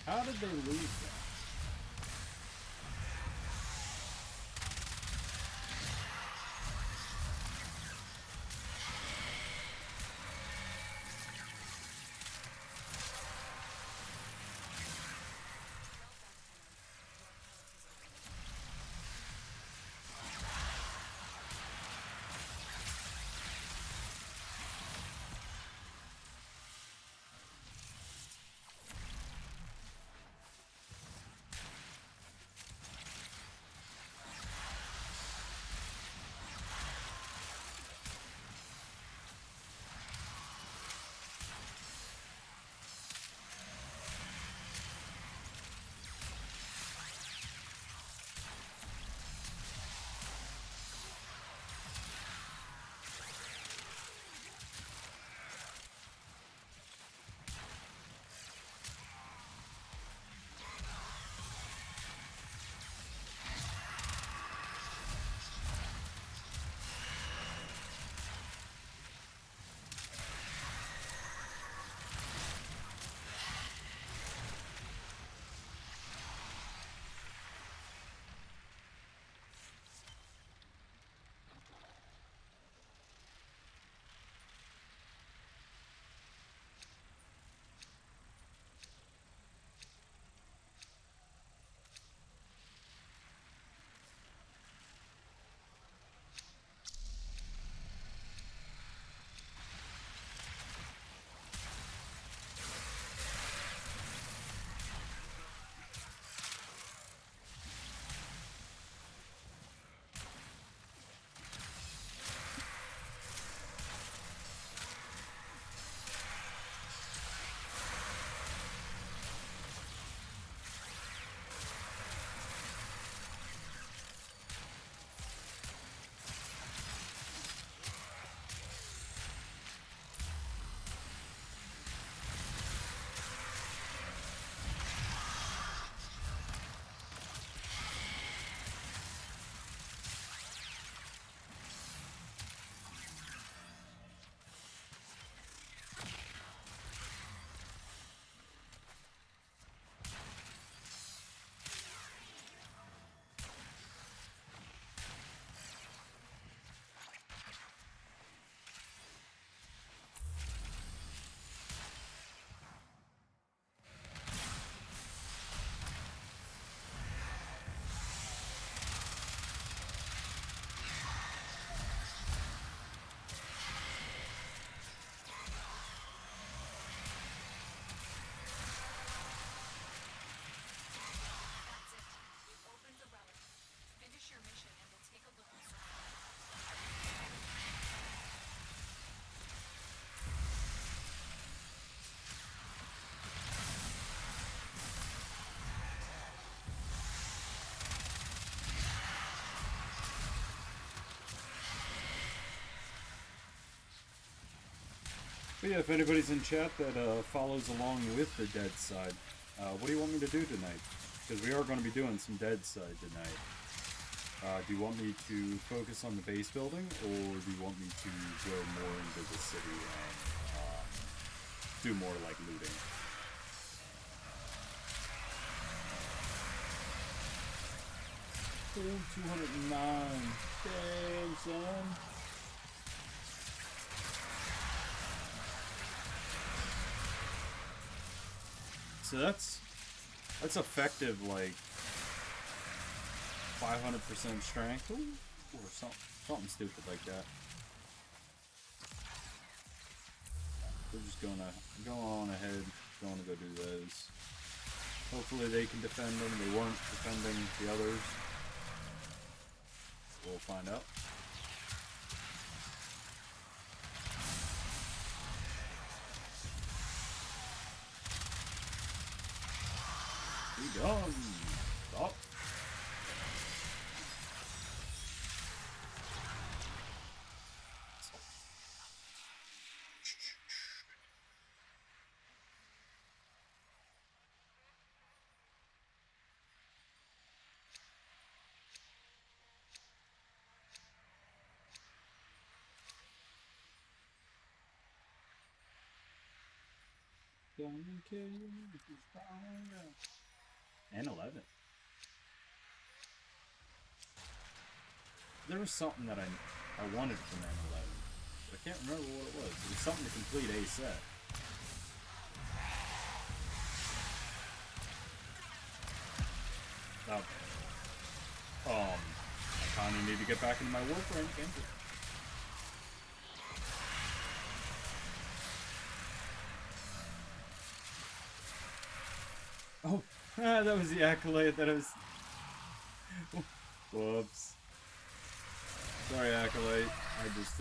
How did they lose that? But yeah, if anybody's in chat that follows along with the dead side, what do you want me to do tonight? Because we are going to be doing some dead side tonight. Do you want me to focus on the base building, or do you want me to go more into the city and do more like looting? Oh, 209. Damn, son. So that's effective, like 500% strength, or something stupid like that. We're just gonna go on ahead, going to go do those. Hopefully they can defend them. They weren't defending the others. We'll find out. Be done. Stop. And 11. There was something that I wanted from N11. But I can't remember what it was. It was something to complete a set. I kinda need to get back into my Warframe, can't you? Oh, that was the accolade that I was... Whoops. Sorry, accolade. I just,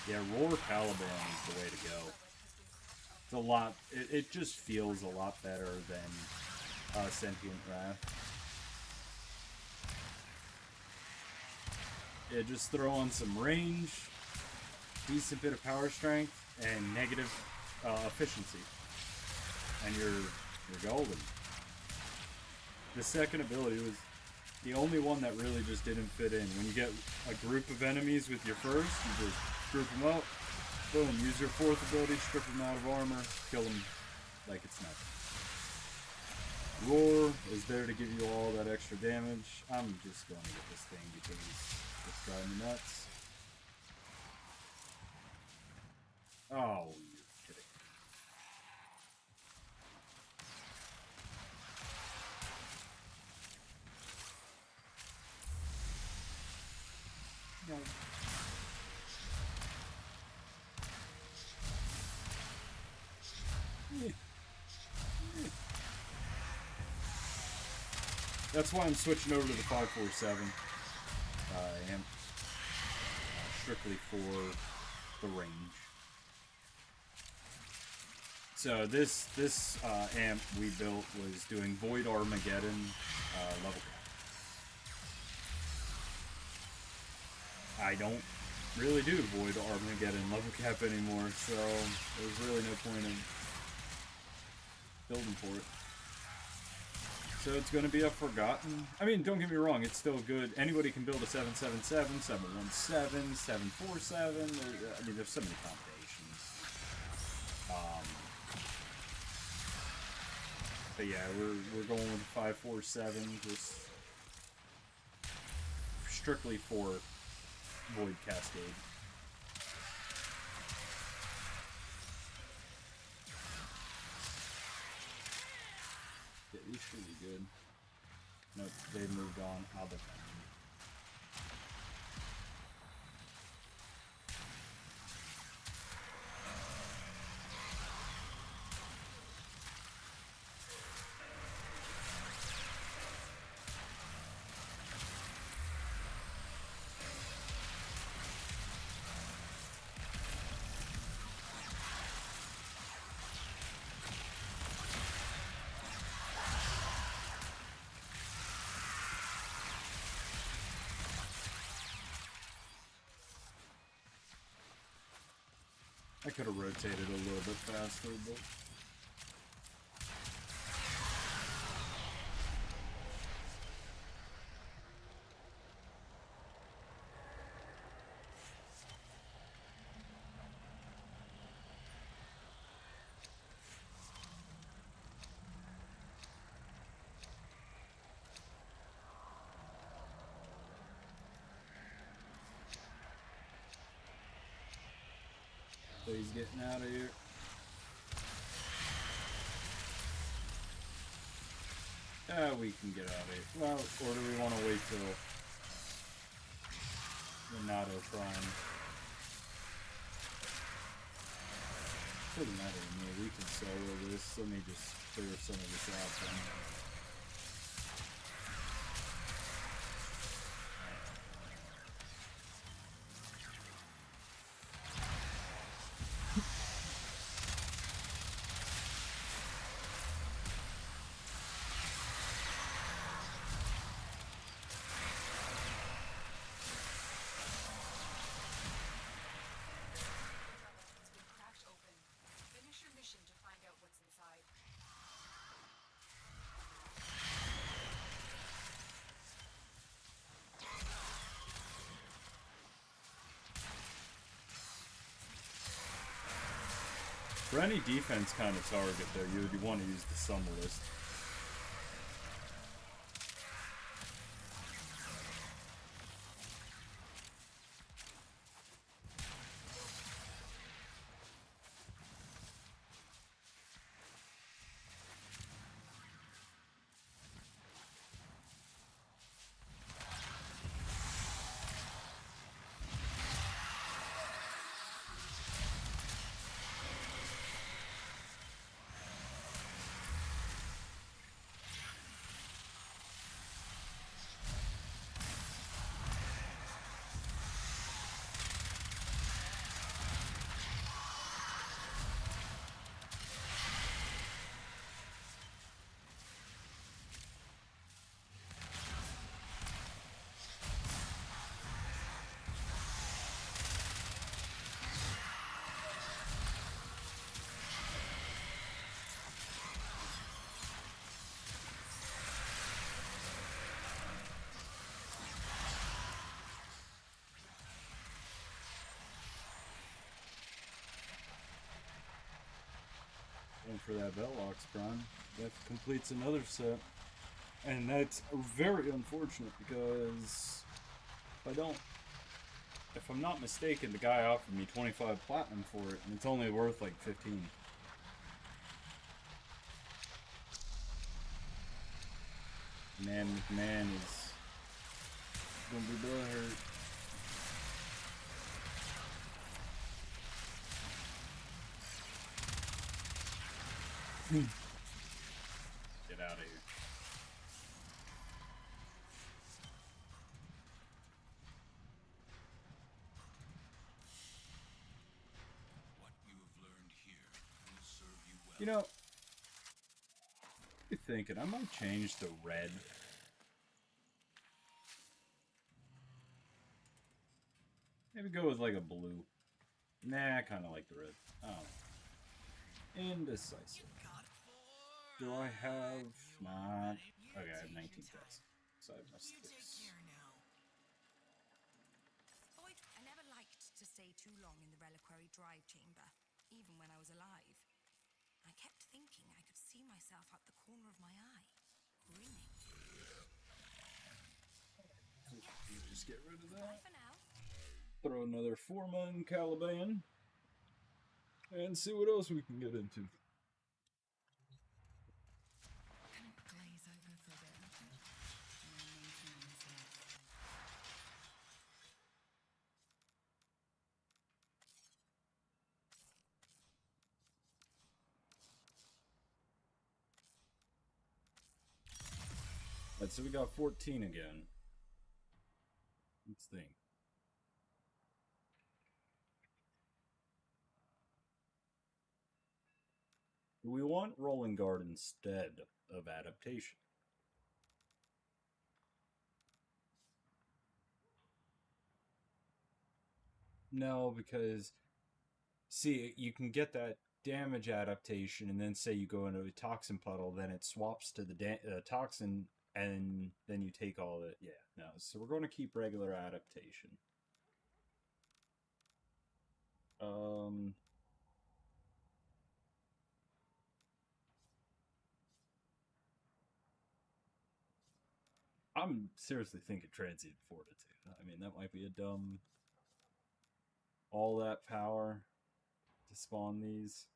yeah, Roar Caliban is the way to go. It's a lot... It just feels a lot better than Sentient Wrath. Yeah, just throw on some range, decent bit of power strength, and negative efficiency, and you're golden. The second ability was the only one that really just didn't fit in. When you get a group of enemies with your first, you just group them up, boom, use your fourth ability, strip them out of armor, kill them like it's nothing. Roar is there to give you all that extra damage. I'm just going to get this thing because it's driving me nuts. Oh, you're kidding. No. That's why I'm switching over to the 547 amp, strictly for the range. So this amp we built was doing Void Armageddon level cap. I don't really do Void Armageddon level cap anymore, so there's really no point in building for it. So it's going to be a forgotten... I mean, don't get me wrong, it's still good. Anybody can build a 777, 717, 747. I mean, there's so many combinations. But yeah, we're going with 547, just strictly for Void Cascade. Yeah, these should be good. Nope, they've moved on. I'll defend them. I could have rotated a little bit faster, but... So he's getting out of here. We can get out of here. Well, or do we want to wait till the NATO Prime? Doesn't matter to me. We can solo this. Let me just clear some of this out then. Has been cracked open. Finish your mission to find out what's inside. For any defense kind of target, though, you would want to use the summer list. Going for that Velox Prime. That completes another set. And that's very unfortunate because if I'm not mistaken, the guy offered me 25 platinum for it, and it's only worth like 15. Man, McMahon is gonna be butthurt. Get out of here. What you have learned here will serve you well. You know, you're thinking I might change to red. Maybe go with like a blue. Nah, I kind of like the red. Oh. Indecisive. Do I have not? Okay, I have 19 tests. So I must fix. Boyd, I never liked to stay too long in the reliquary drive chamber, even when I was alive. I kept thinking I could see myself out the corner of my eye, grinning. Just get rid of Bye that. for now. Throw another Forma in Caliban. And see what else we can get into. Glaze over for a bit. Alright, so we got 14 again. Let's think. Do we want Rolling Guard instead of Adaptation? No, because See, you can get that damage adaptation, and then say you go into a toxin puddle, then it swaps to the toxin, and then you take all of it. Yeah, no. So we're going to keep regular adaptation. I'm seriously thinking transient fortitude. I mean, that might be a dumb. All that power to spawn these.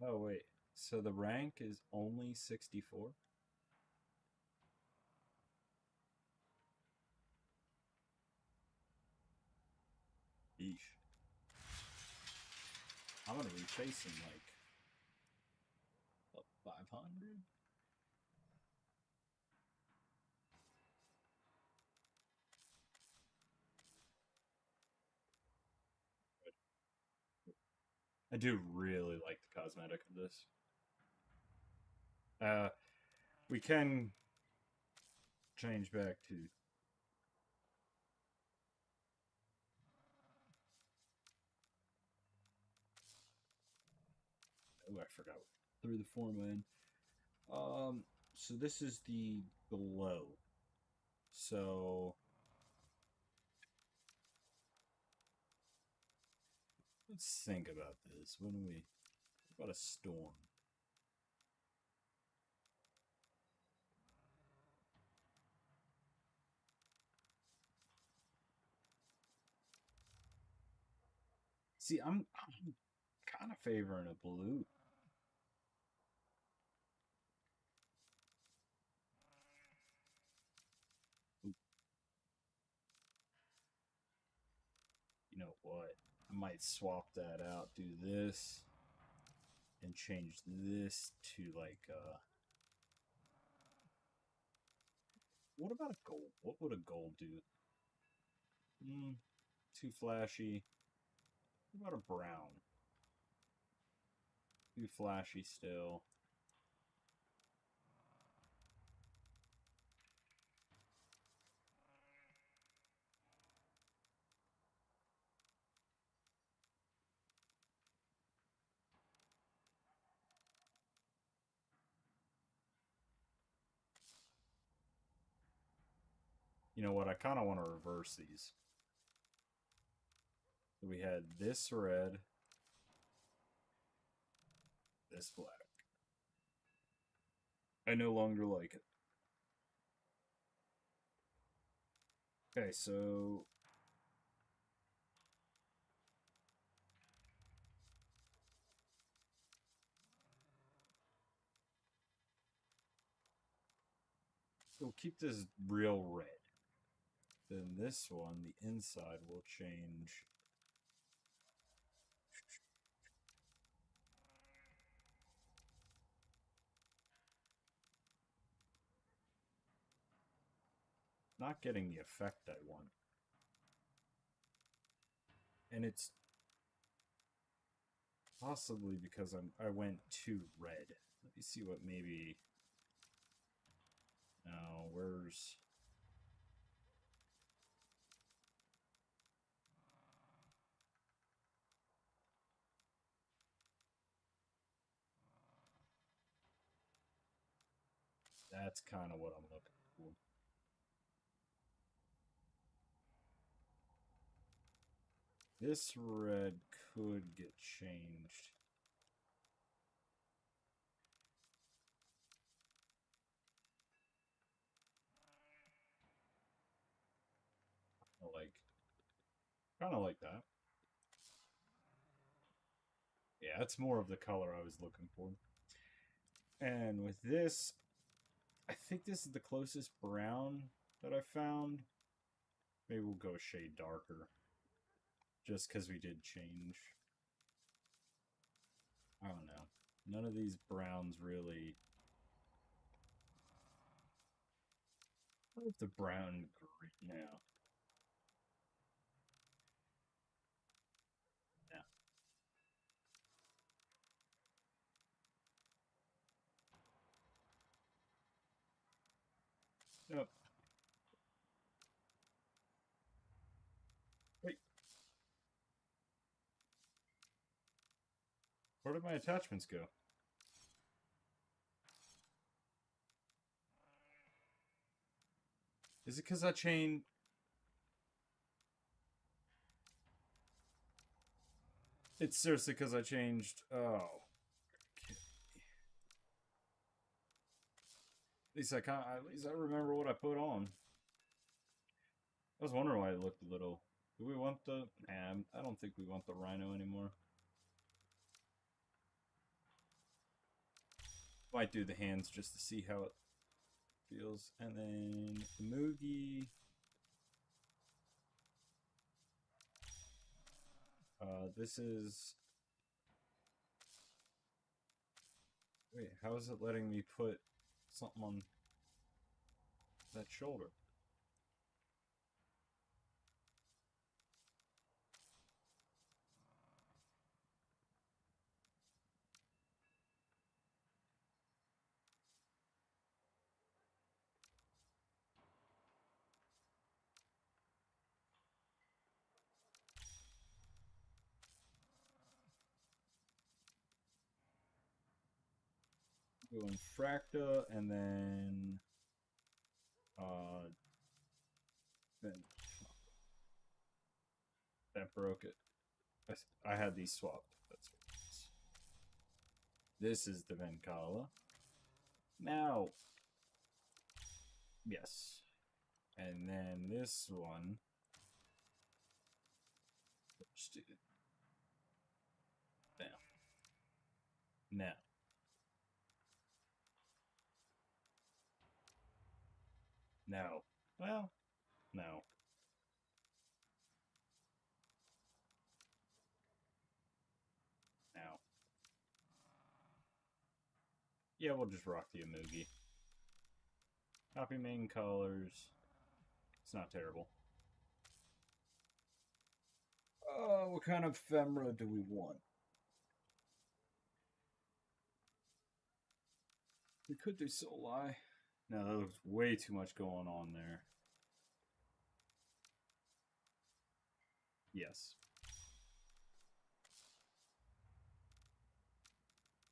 Oh, wait. So the rank is only 64? Eesh. I'm gonna be chasing like what, 500? I do really like the cosmetic of this. We can change back to. Oh, I forgot. Through the form so this is the glow. So let's think about this. What about a storm? See, I'm kind of favoring a blue. You know what? I might swap that out, do this, and change this to like, what about a gold? What would a gold do? Too flashy. What about a brown? Too flashy still. You know what? I kind of want to reverse these. So we had this red, this black. I no longer like it. Okay, so we'll keep this real red. Then this one, the inside will change. Not getting the effect I want. And it's possibly because I went too red. Let me see what maybe. Now, where's. That's kind of what I'm looking for. This red could get changed. Kind of like that. Yeah, that's more of the color I was looking for. And with this, I think this is the closest brown that I found. Maybe we'll go a shade darker. Just because we did change. I don't know. None of these browns really. What if the brown green now? Yeah. Yep. Wait. Where did my attachments go? Is it because I changed... It's seriously because I changed... Oh. At least I remember what I put on. I was wondering why it looked a little... Do we want the... Nah, I don't think we want the rhino anymore. Might do the hands just to see how it feels. And then the Moogie. This is... Wait, how is it letting me put something on that shoulder? Doing Fracta, and then then that broke it. I had these swapped. That's what it is. This is the Venkala. Now, yes, and then this one. Just do it. Bam. Now. No. Well, no. Now. Yeah, we'll just rock the Amugi. Copy main colors. It's not terrible. What kind of ephemera do we want? We could do Soulai. No, that looks way too much going on there. Yes.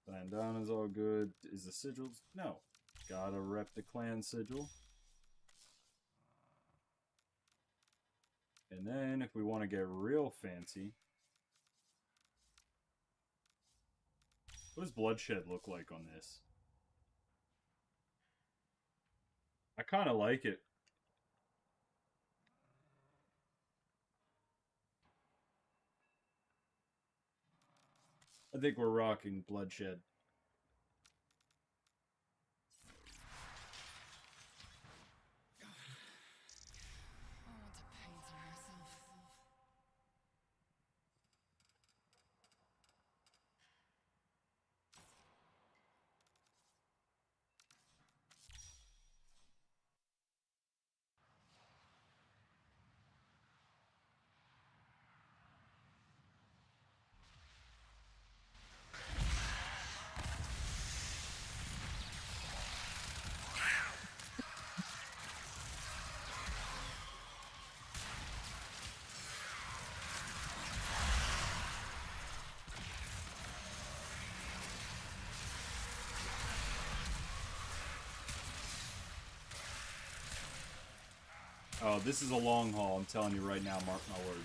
Bandana's all good. Is the sigils? No. Gotta rep the clan sigil. And then, if we want to get real fancy... What does Bloodshed look like on this? I kind of like it. I think we're rocking Bloodshed. I want to paint on myself. Oh, this is a long haul, I'm telling you right now, mark my words.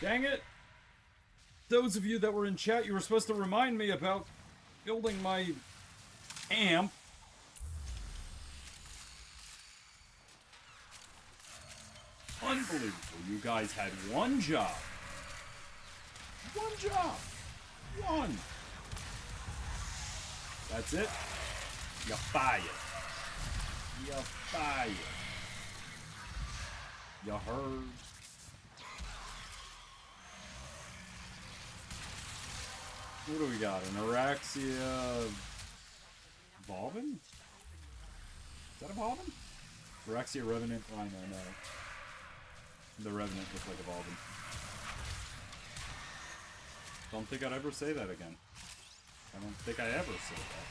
Dang it! Those of you that were in chat, you were supposed to remind me about building my amp. Unbelievable. You guys had one job. One job. One. That's it. You're fired. You're fired. You heard? What do we got? An Araxia Volvin? Is that a Volvin? Araxia Revenant Rhino, no. The Revenant looks like a Volvin. Don't think I'd ever say that again. I don't think I ever said that.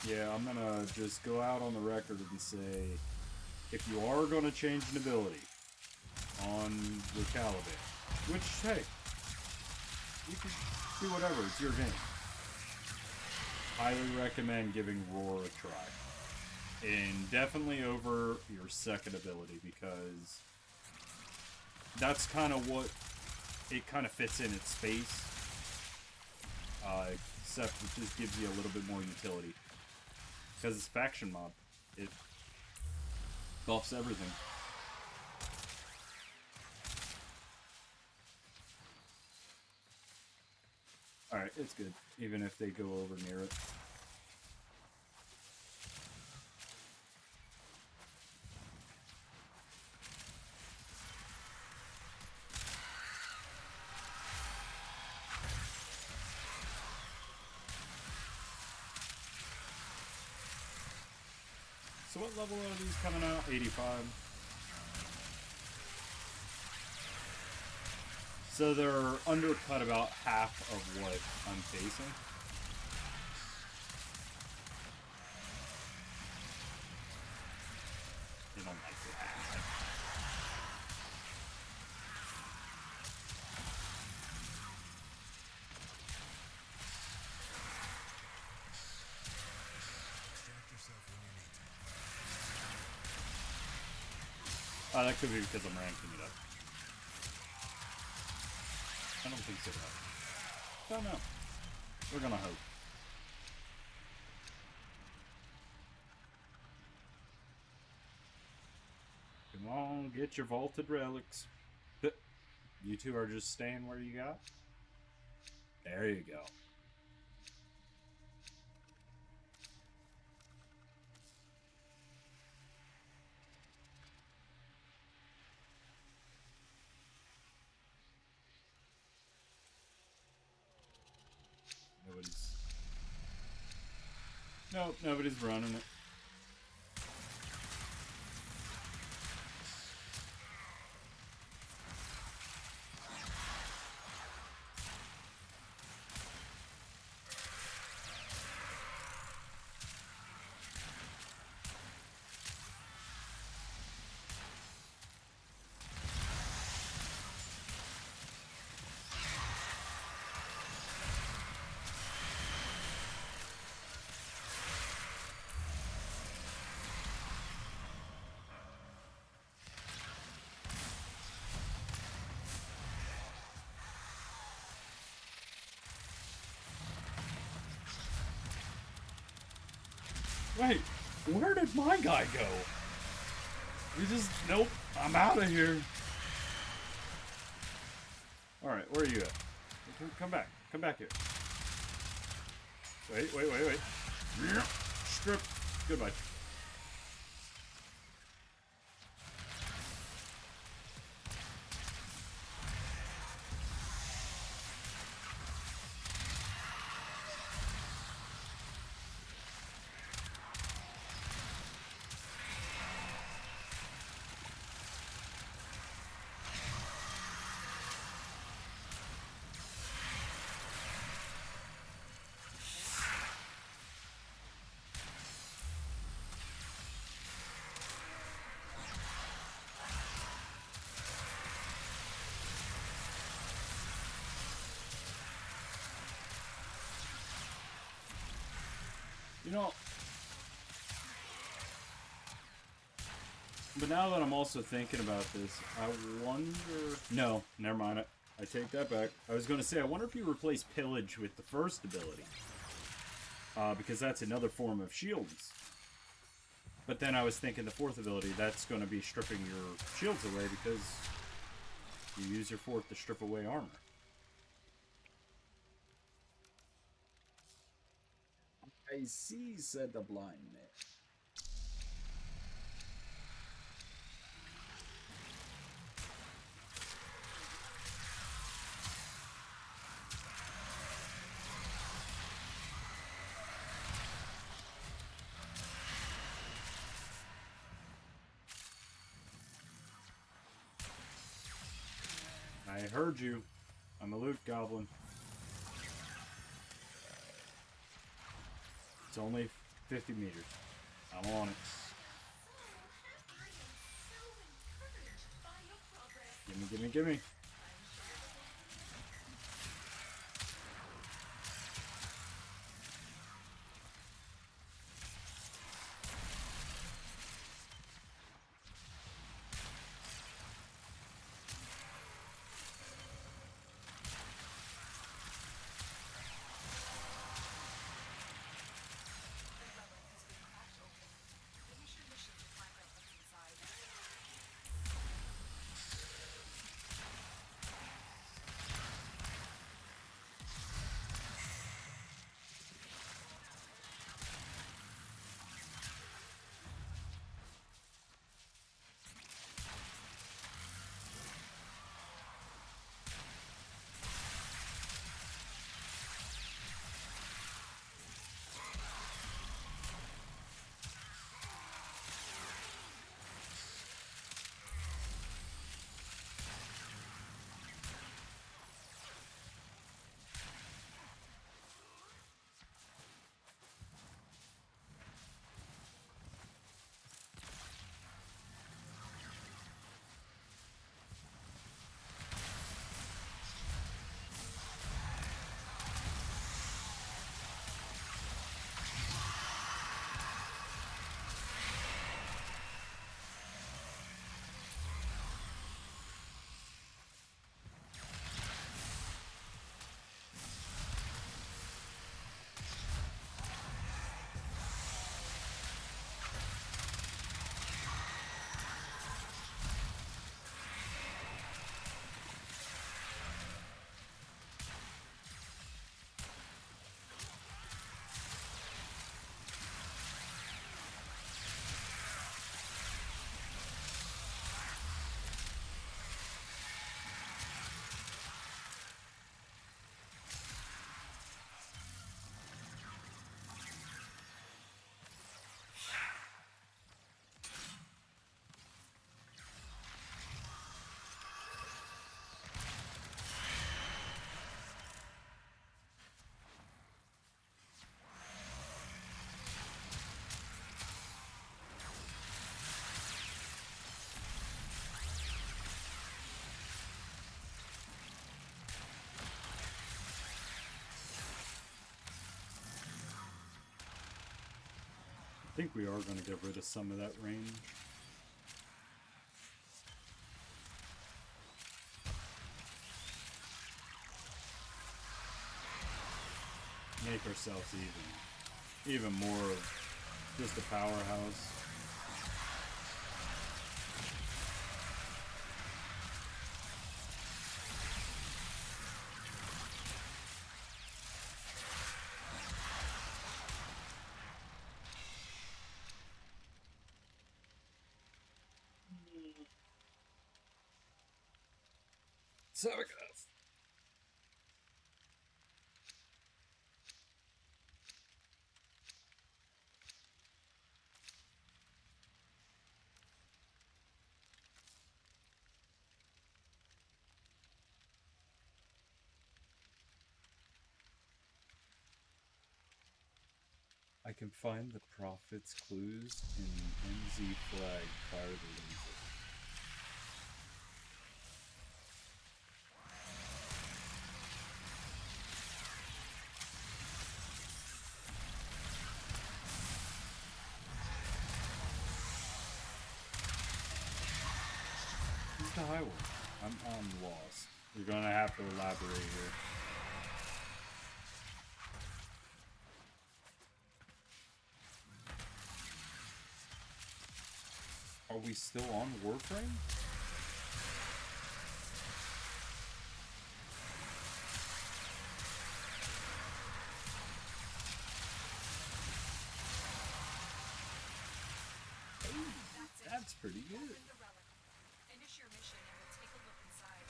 Yeah, I'm gonna just go out on the record and say, if you are gonna change an ability on your Caliban, which, hey, you can do whatever, it's your game. Highly recommend giving Roar a try. And definitely over your second ability, because that's kind of what it kind of fits in its space. Except it just gives you a little bit more utility. Because it's faction mob. It buffs everything. Alright, it's good. Even if they go over near it. So what level are these coming out? 85. So they're undercut about half of what I'm facing. They don't like it. Oh, that could be because I'm ranking it up. I don't think so, though. Don't know. We're gonna hope. Come on, get your vaulted relics. You two are just staying where you got? There you go. Nope, nobody's running it. Wait, where did my guy go? He just, nope, I'm out of here. Alright, where are you at? Come back here. Wait. Strip, goodbye. You know, but now that I'm also thinking about this, I wonder... No, never mind. I take that back. I was going to say, I wonder if you replace Pillage with the first ability. Because that's another form of shields. But then I was thinking the fourth ability, that's going to be stripping your shields away because you use your fourth to strip away armor. I see, said the blind man. I heard you. I'm a loot goblin. It's only 50 meters. I'm on it. Gimme, gimme, gimme. I think we are going to get rid of some of that range. Make ourselves even more of just a powerhouse. Sargas. I can find the prophet's clues in the NZ flag prior to leaving. Who's the high one? I'm lost. You're gonna have to elaborate here. Are we still on Warframe? That's pretty good. Open the relic. Finish your mission and we'll take a look inside.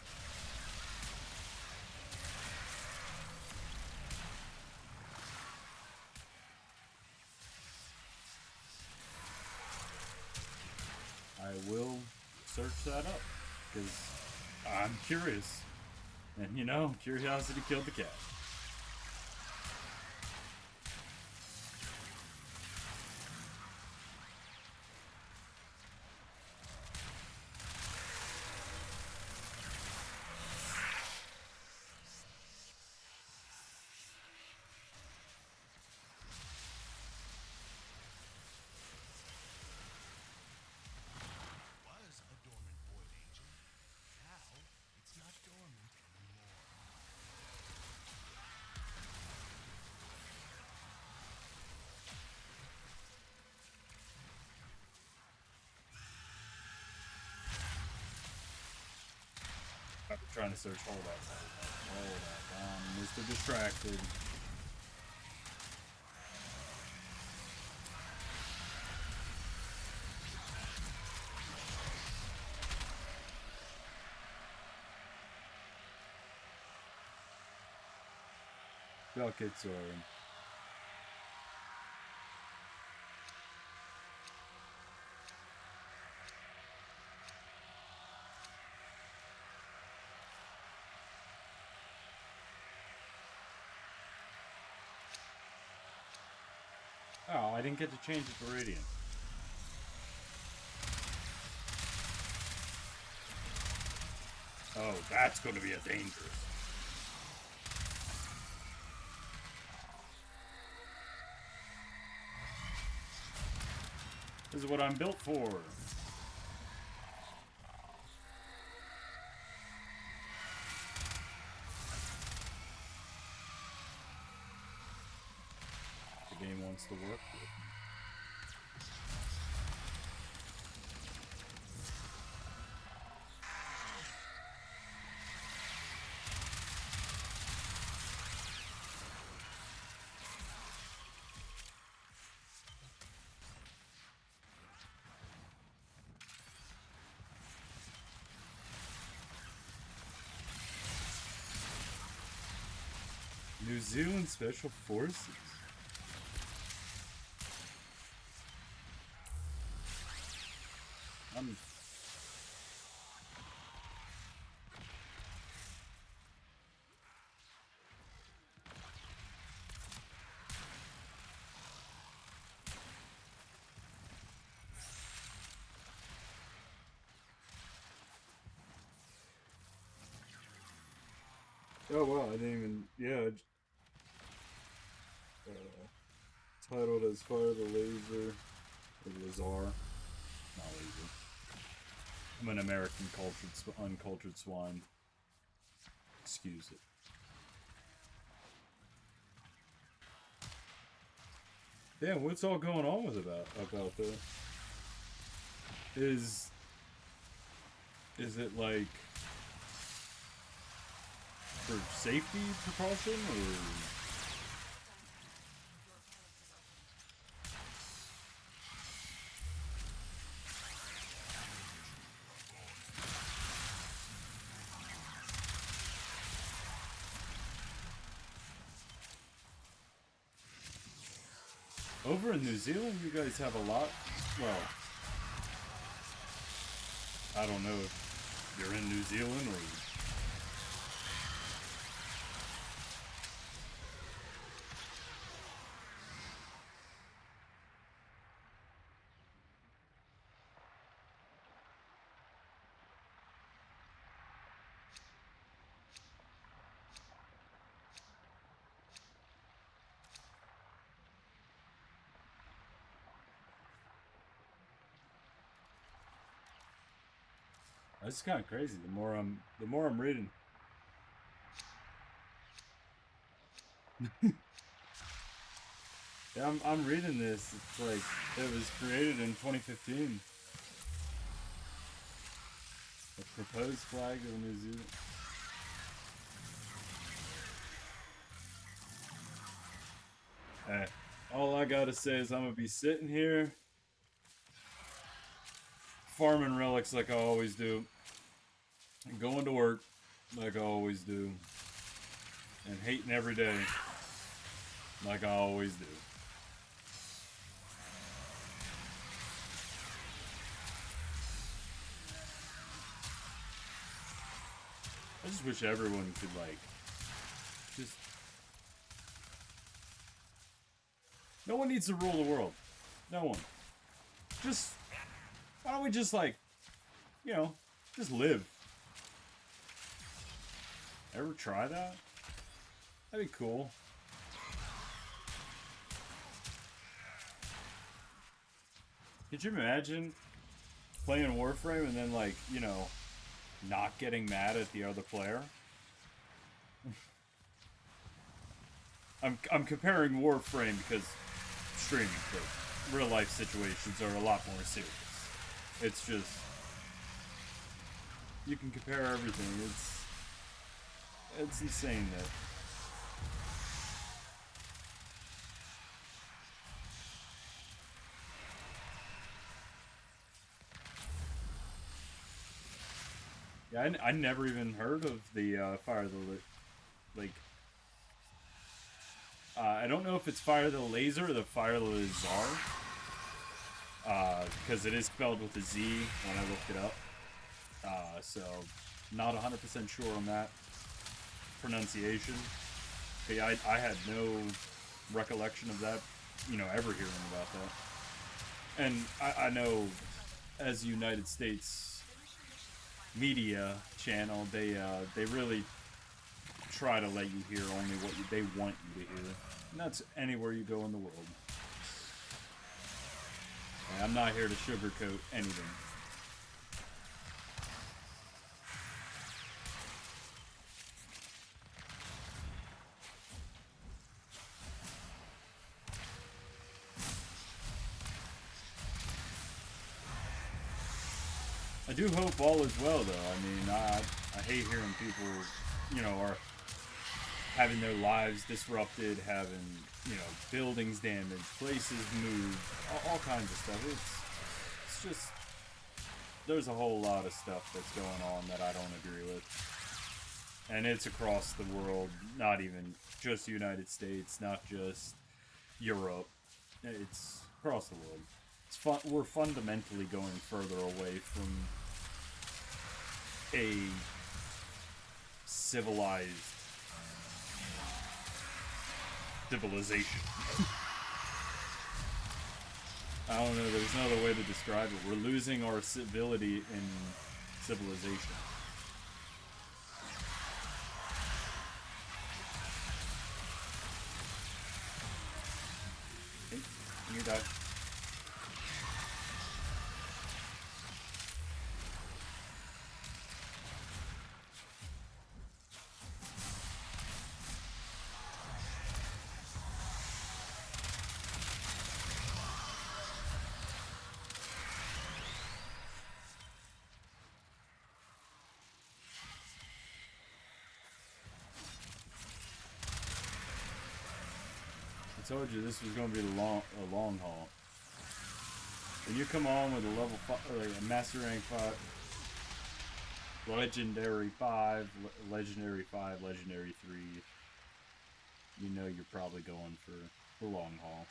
I will search that up because I'm curious, and you know, curiosity killed the cat. Was a dormant void agent. Now it's not dormant anymore. I'm trying to search. Hold up. I'm Mr. Distracted. Buckets are. Oh, I didn't get to change it to radiant. Oh, that's going to be a dangerous. This is what I'm built for. The game wants to work with me. New Zealand Special Forces. Oh wow, I didn't even, yeah. Titled as Fire the Laser, or Lazar, not laser. I'm an American uncultured swine. Excuse it. Damn, what's all going on with about that? Is it like for safety precaution or? Over in New Zealand, you guys have a lot. Well, I don't know if you're in New Zealand or. That's kind of crazy. The more I'm reading. Yeah, I'm reading this. It's like it was created in 2015. A proposed flag of New Zealand. All I gotta say is I'm gonna be sitting here farming relics like I always do. And going to work like I always do. And hating every day like I always do. I just wish everyone could, like, just... No one needs to rule the world. No one. Just... Why don't we just, like, you know, just live? Ever try that? That'd be cool. Could you imagine playing Warframe and then, like, you know, not getting mad at the other player? I'm comparing Warframe because streaming, but real life situations are a lot more serious. It's just, you can compare everything. It's insane that. Yeah, I never even heard of the Fire of the like. I don't know if it's Fire of the Laser or the Fire of the Czar. Because it is spelled with a Z when I looked it up. So, not 100% sure on that pronunciation. But yeah, I had no recollection of that, you know, ever hearing about that. And I know, as United States media channel, they really try to let you hear only what they want you to hear. And that's anywhere you go in the world. And I'm not here to sugarcoat anything. I do hope all is well, though. I mean, I hate hearing people, you know, are having their lives disrupted, having, you know, buildings damaged, places moved, all kinds of stuff. It's just, there's a whole lot of stuff that's going on that I don't agree with. And it's across the world, not even just the United States, not just Europe. It's across the world. We're fundamentally going further away from a civilization. I don't know, there's no other way to describe it. We're losing our civility in civilization. Hey, you die. I told you this was going to be a long haul. When you come on with a level 5, or a Master Rank 5, Legendary 5, Legendary 5, Legendary 3, you know you're probably going for the long haul.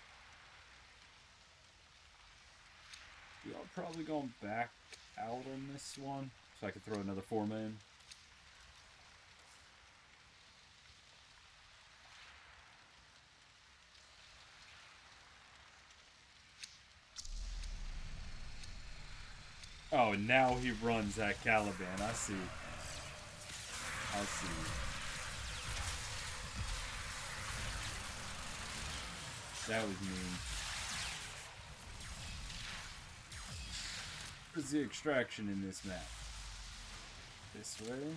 We are probably going back out on this one, so I can throw another 4 in. Oh, now he runs that Caliban. I see. I see. That was mean. Where's the extraction in this map? This way?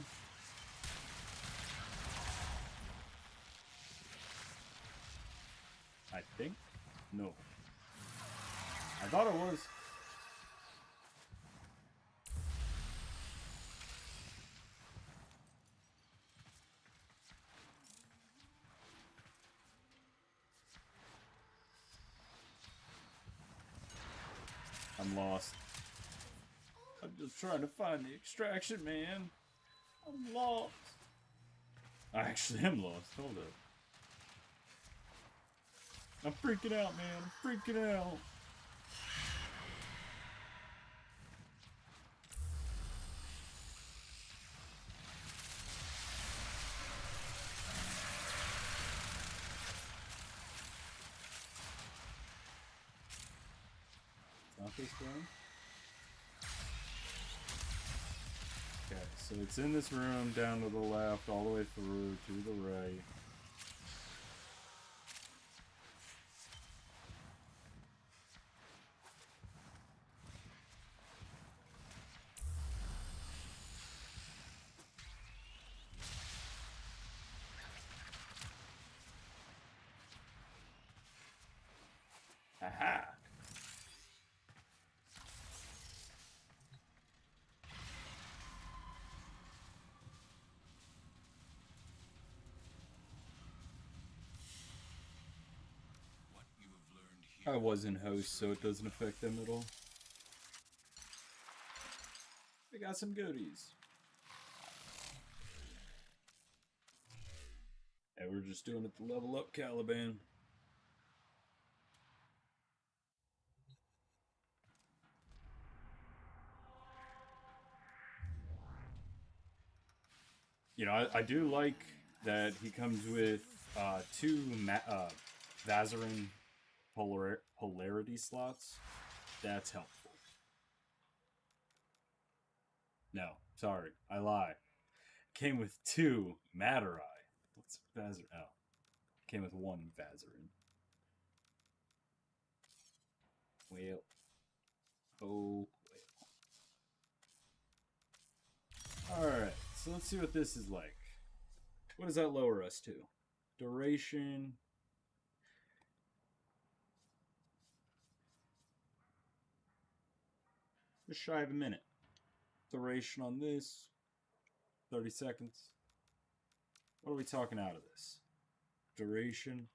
I think? No. I thought it was. I'm lost. I'm just trying to find the extraction, man. I'm lost. I actually am lost. Hold up. I'm freaking out, man. I'm freaking out. Not this one. Okay, so it's in this room, down to the left, all the way through to the right. Aha! What you have learned here I wasn't host, so it doesn't affect them at all. They got some goodies. And we're just doing it to level up Caliban. You know, I do like that he comes with two Vazarin polarity slots. That's helpful. No, sorry, I lie. Came with two Matterai. What's Vazarin? Oh, came with one Vazarin. Well, oh well. Alright, so let's see what this is like. What does that lower us to? Duration. Just shy of a minute. Duration on this, 30 seconds. What are we talking out of this? Duration,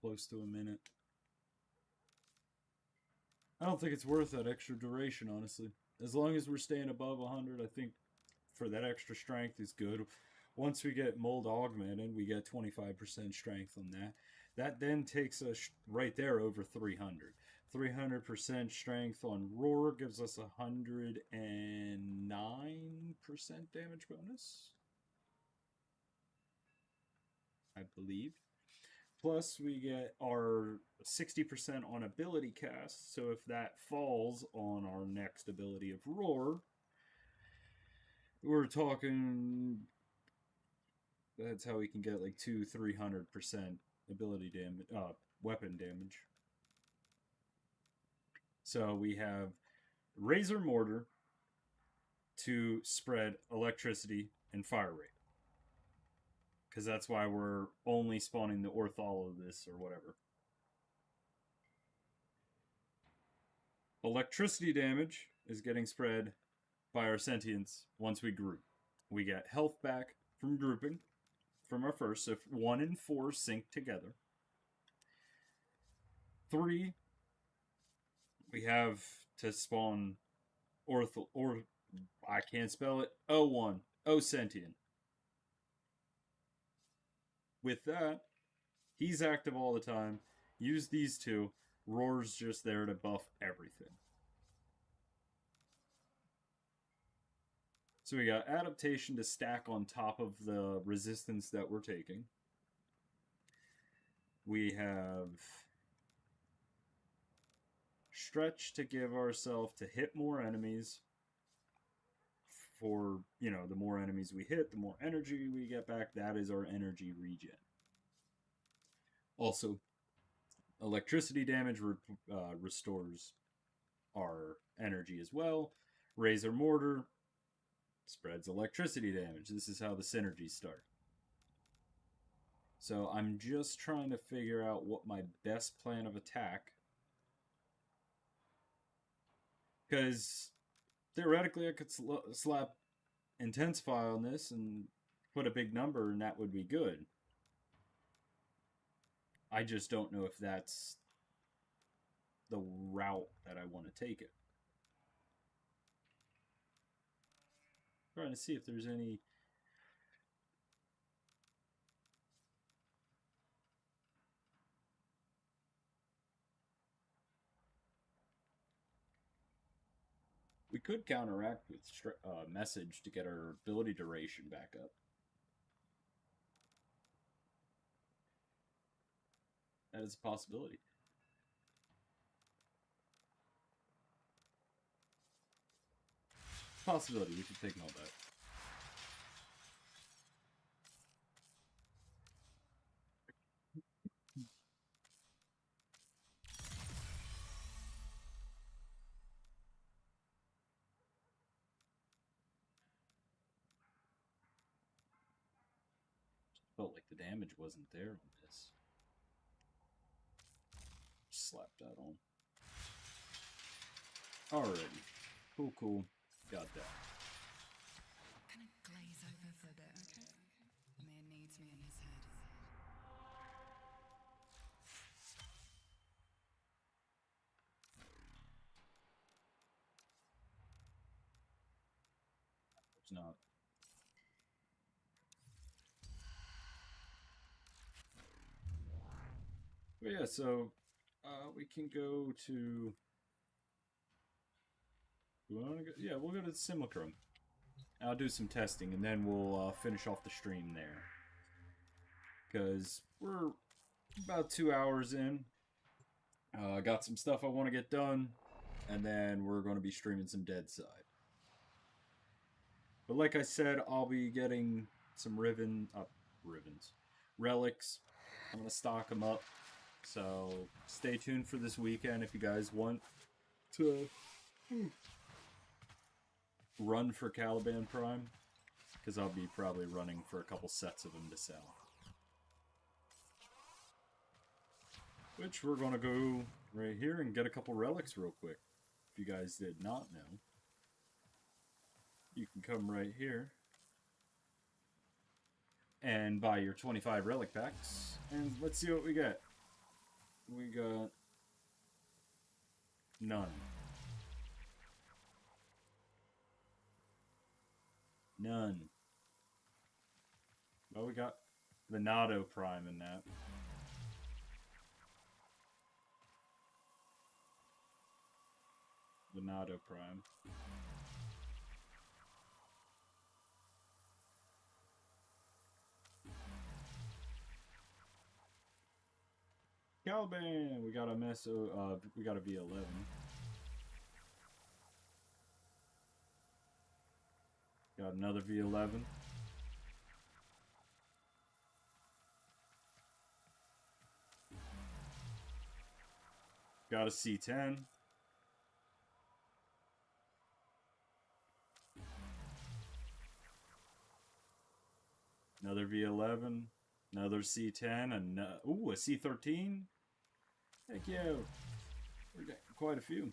close to a minute. I don't think it's worth that extra duration, honestly. As long as we're staying above 100, I think for that extra strength is good. Once we get mold augmented, we get 25% strength on that. That then takes us right there over 300. 300% strength on Roar gives us 109% damage bonus, I believe. Plus, we get our 60% on ability cast, so if that falls on our next ability of Roar, we're talking... That's how we can get like 300% ability damage, weapon damage. So we have Razor Mortar to spread electricity and fire rate. Because that's why we're only spawning the Orthol of this or whatever. Electricity damage is getting spread by our Sentients once we group. We get health back from grouping from our first, so 1 and 4 sync together. 3, we have to spawn Orthol, or I can't spell it, O1, O Sentient. With that, he's active all the time. Use these two. Roar's just there to buff everything. So we got adaptation to stack on top of the resistance that we're taking. We have stretch to give ourselves to hit more enemies. For, you know, the more enemies we hit, the more energy we get back. That is our energy regen. Also, electricity damage restores our energy as well. Razor Mortar spreads electricity damage. This is how the synergies start. So I'm just trying to figure out what my best plan of attack. Because theoretically I could slap Intensify on this and put a big number and that would be good. I just don't know if that's the route that I want to take it. Trying to see if there's any. We could counteract with message to get our ability duration back up. That is a possibility. Possibility, we could take note of that. Felt like the damage wasn't there on this. Slap that on. Alrighty. Cool, cool. Got that. Can I glaze over for a bit, okay? The man needs me in his head. It's not. But yeah, so we can go to. We wanna go, yeah, we'll go to the simulacrum. I'll do some testing, and then we'll finish off the stream there. Because we're about 2 hours in. I got some stuff I want to get done, and then we're going to be streaming some Dead Side. But like I said, I'll be getting some relics. I'm going to stock them up. So stay tuned for this weekend if you guys want to run for Caliban Prime, because I'll be probably running for a couple sets of them to sell. Which we're going to go right here and get a couple relics real quick. If you guys did not know, you can come right here and buy your 25 relic packs. And let's see what we get. We got none. None. Well, we got Venado Prime in that. Venado Prime. Caliban, we got a we got a V11. Got another V11. Got a C10. Another V11. Another C10. And ooh, a C13. Heck yeah. We're getting quite a few.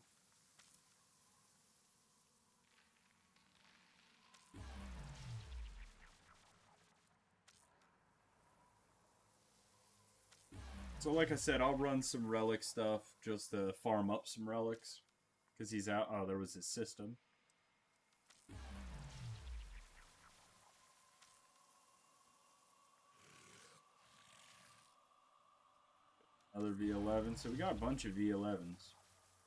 So like I said, I'll run some relic stuff just to farm up some relics. Because he's out. Oh, there was his system. Another V11. So we got a bunch of V11s.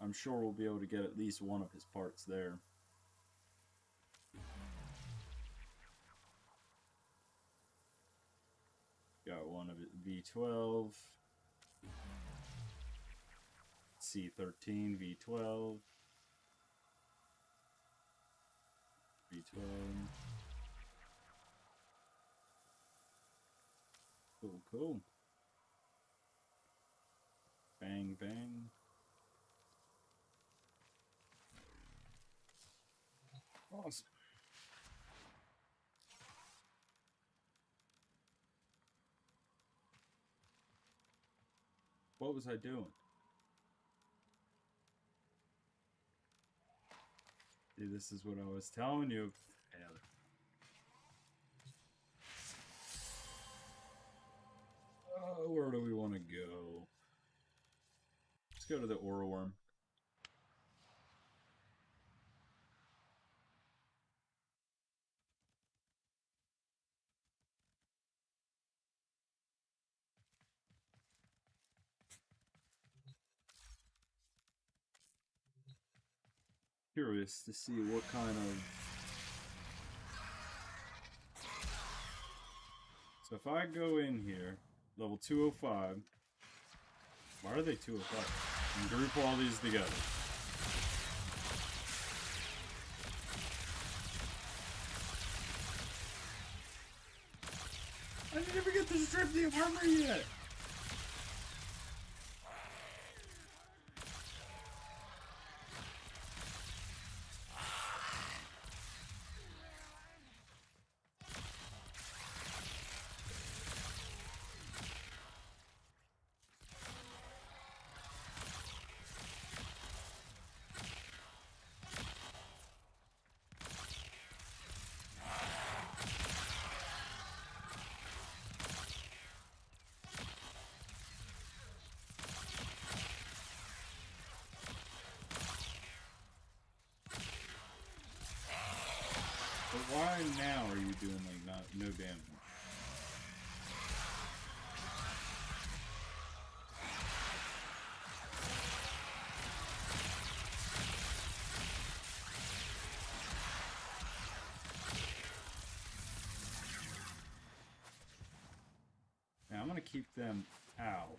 I'm sure we'll be able to get at least one of his parts there. Got one of it. V12. C13, V12. V12. Cool, cool. Bang, bang. Awesome. What was I doing? See, this is what I was telling you. Where do we want to go? Let's go to the Aura Worm. Curious to see what kind of... So if I go in here, level 205... Why are they 205? And group all these together. I didn't even get to strip the armor yet! But why now are you doing like no damage? Now I'm gonna keep them out.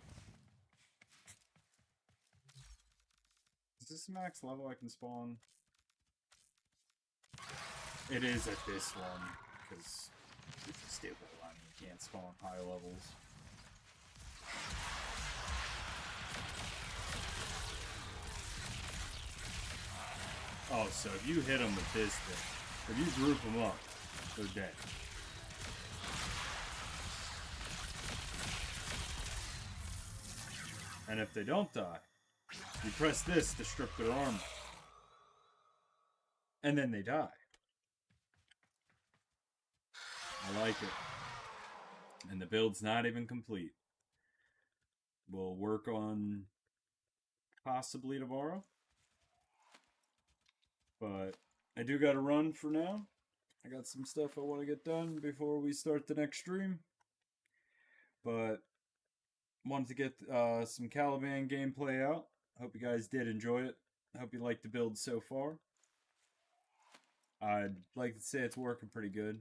Is this max level I can spawn? It is at this one, because it's stable. I mean, you can't spawn high levels. Oh, so if you hit them with this thing, if you group them up, they're dead. And if they don't die, you press this to strip their armor. And then they die. I like it. And the build's not even complete. We'll work on possibly tomorrow. But I do got to run for now. I got some stuff I want to get done before we start the next stream. But wanted to get some Caliban gameplay out. Hope you guys did enjoy it. Hope you liked the build so far. I'd like to say it's working pretty good.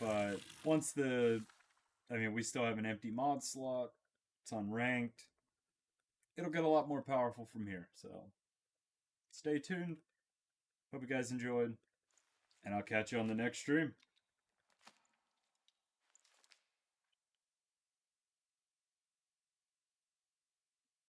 But once we still have an empty mod slot. It's unranked. It'll get a lot more powerful from here. So stay tuned. Hope you guys enjoyed. And I'll catch you on the next stream.